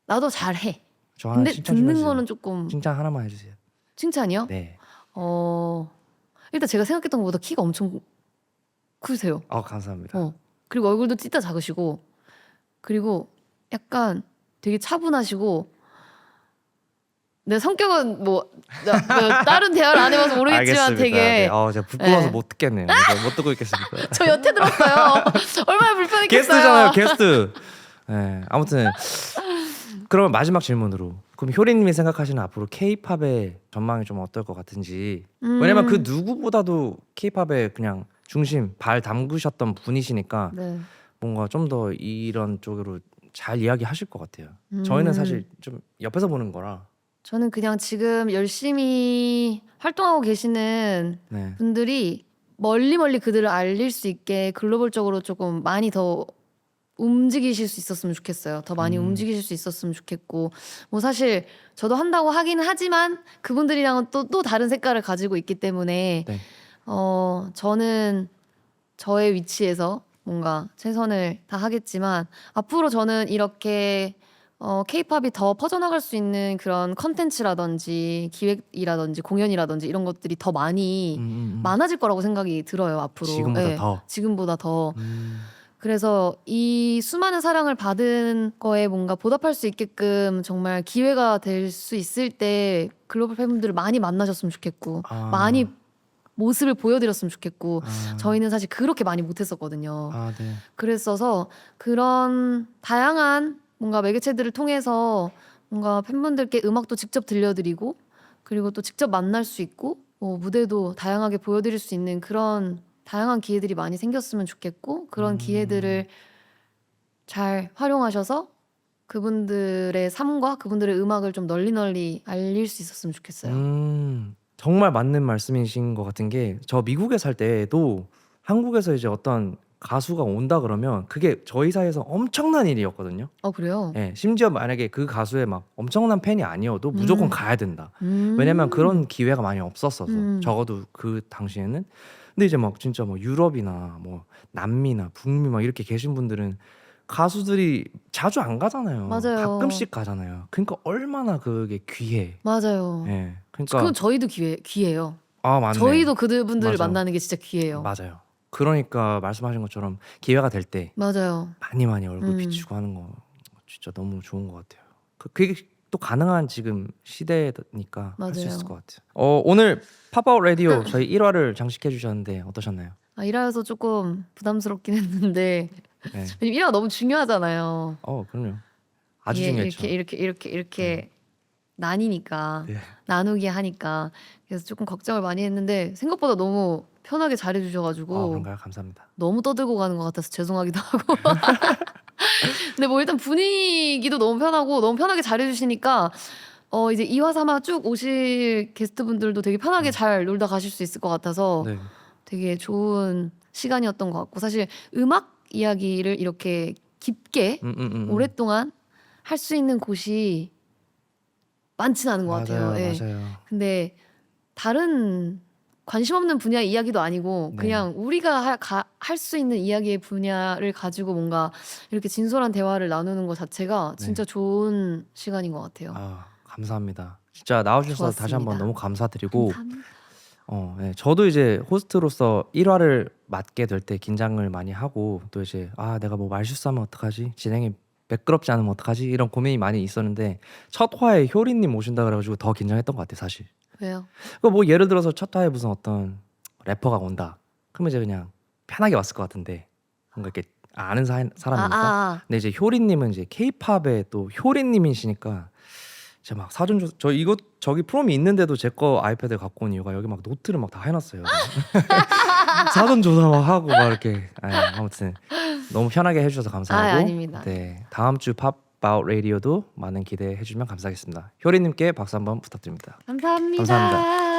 나도 잘해. 저 하나 근데 칭찬 좀 듣는 해주세요. 거는 조금 칭찬 하나만 해주세요. 칭찬이요? 네. 일단 제가 생각했던 것보다 키가 엄청 크세요. 감사합니다. 그리고 얼굴도 찢다 작으시고 그리고 약간 되게 차분하시고 내 성격은 뭐 다른 대화를 안 해봐서 모르겠지만 알겠습니다. 되게 네. 제가 부끄러워서 네. 못 듣겠네요. 제가 못 듣고 있겠습니다. 저 여태 들었어요. 얼마나 불편했겠어요. 게스트잖아요, 게스트. 네, 아무튼 그러면 마지막 질문으로 그럼 효린님이 생각하시는 앞으로 K-팝의 전망이 좀 어떨 것 같은지. 왜냐면 그 누구보다도 K-팝의 그냥 중심 발 담그셨던 분이시니까 네. 뭔가 좀 더 이런 쪽으로 잘 이야기하실 것 같아요. 저희는 사실 좀 옆에서 보는 거라. 저는 그냥 지금 열심히 활동하고 계시는 네. 분들이 멀리 그들을 알릴 수 있게 글로벌적으로 조금 많이 더 움직이실 수 있었으면 좋겠어요. 더 많이 움직이실 수 있었으면 좋겠고 뭐 사실 저도 한다고 하기는 하지만 그분들이랑은 또 다른 색깔을 가지고 있기 때문에 네. 저는 저의 위치에서 뭔가 최선을 다하겠지만 앞으로 저는 이렇게 케이팝이 더 퍼져나갈 수 있는 그런 컨텐츠라든지 기획이라든지 공연이라든지 이런 것들이 더 많이 많아질 거라고 생각이 들어요, 앞으로. 지금보다 네, 더. 지금보다 더. 그래서 이 수많은 사랑을 받은 거에 뭔가 보답할 수 있게끔 정말 기회가 될 수 있을 때 글로벌 팬분들을 많이 만나셨으면 좋겠고 아. 많이 모습을 보여드렸으면 좋겠고 아. 저희는 사실 그렇게 많이 못했었거든요. 아, 네. 그랬어서 그런 다양한 뭔가 매개체들을 통해서 뭔가 팬분들께 음악도 직접 들려드리고 그리고 또 직접 만날 수 있고 뭐 무대도 다양하게 보여드릴 수 있는 그런 다양한 기회들이 많이 생겼으면 좋겠고 그런 기회들을 잘 활용하셔서 그분들의 삶과 그분들의 음악을 좀 널리 알릴 수 있었으면 좋겠어요. 정말 맞는 말씀이신 것 같은 게 저 미국에 살 때도 한국에서 이제 어떤 가수가 온다 그러면 그게 저희 사이에서 엄청난 일이었거든요. 그래요? 예, 심지어 만약에 그 가수의 막 엄청난 팬이 아니어도 무조건 가야 된다. 왜냐면 그런 기회가 많이 없었어서 적어도 그 당시에는. 근데 이제 막 진짜 뭐 유럽이나 뭐 남미나 북미 막 이렇게 계신 분들은 가수들이 자주 안 가잖아요. 맞아요. 가끔씩 가잖아요. 그러니까 얼마나 그게 귀해. 맞아요. 예, 그러니까 그건 저희도 귀해요. 아, 맞네. 저희도 그분들을 맞아. 만나는 게 진짜 귀해요. 맞아요. 그러니까 말씀하신 것처럼 기회가 될 때 맞아요. 많이 얼굴 비추고 하는 거 진짜 너무 좋은 것 같아요. 그게 또 가능한 지금 시대니까 할 수 맞아요. 있을 것 같아요. 오늘 팝아웃 라디오 저희 1화를 장식해 주셨는데 어떠셨나요? 일화여서 조금 부담스럽긴 했는데 네. 왜냐면 일화가 너무 중요하잖아요. 그럼요. 아주 이게 중요했죠. 이렇게 나뉘니까 네. 나누게 하니까 그래서 조금 걱정을 많이 했는데 생각보다 너무 편하게 잘해주셔가지고 그런가요? 감사합니다. 너무 떠들고 가는 것 같아서 죄송하기도 하고 근데 뭐 일단 분위기도 너무 편하고 너무 편하게 잘해주시니까 이제 2화 3화 쭉 오실 게스트분들도 되게 편하게 잘 놀다 가실 수 있을 것 같아서 네. 되게 좋은 시간이었던 것 같고 사실 음악 이야기를 이렇게 깊게 오랫동안 할 수 있는 곳이 많지는 않은 것 같아요. 예. 맞아요. 근데 다른 관심 없는 분야의 이야기도 아니고 네. 그냥 우리가 할 수 있는 이야기의 분야를 가지고 뭔가 이렇게 진솔한 대화를 나누는 것 자체가 네. 진짜 좋은 시간인 것 같아요. 감사합니다. 진짜 나와주셔서 다시 한번 좋았습니다. 너무 감사드리고 감사합니다. 네. 저도 이제 호스트로서 1화를 맡게 될 때 긴장을 많이 하고 또 이제 내가 뭐 말실수하면 어떡하지? 진행이 매끄럽지 않으면 어떡하지? 이런 고민이 많이 있었는데 첫 화에 효리님 오신다 그래가지고 더 긴장했던 것 같아요, 사실. 왜요? 뭐 예를 들어서 첫 화에 무슨 어떤 래퍼가 온다. 그러면 이제 그냥 편하게 왔을 것 같은데 뭔가 이렇게 아는 사람이니까. 근데 이제 효리님은 이제 K-팝의 또 효리님이시니까 제가 막 사전 조사 저기 프롬이 있는데도 제 거 아이패드 갖고 온 이유가 여기 막 노트를 막 다 해놨어요. 사전 조사 막 하고 막 이렇게 아무튼 너무 편하게 해주셔서 감사하고 아닙니다. 네, 다음 주 팝아웃 라디오도 많은 기대해 주시면 감사하겠습니다. 효리님께 박수 한번 부탁드립니다. 감사합니다. 감사합니다.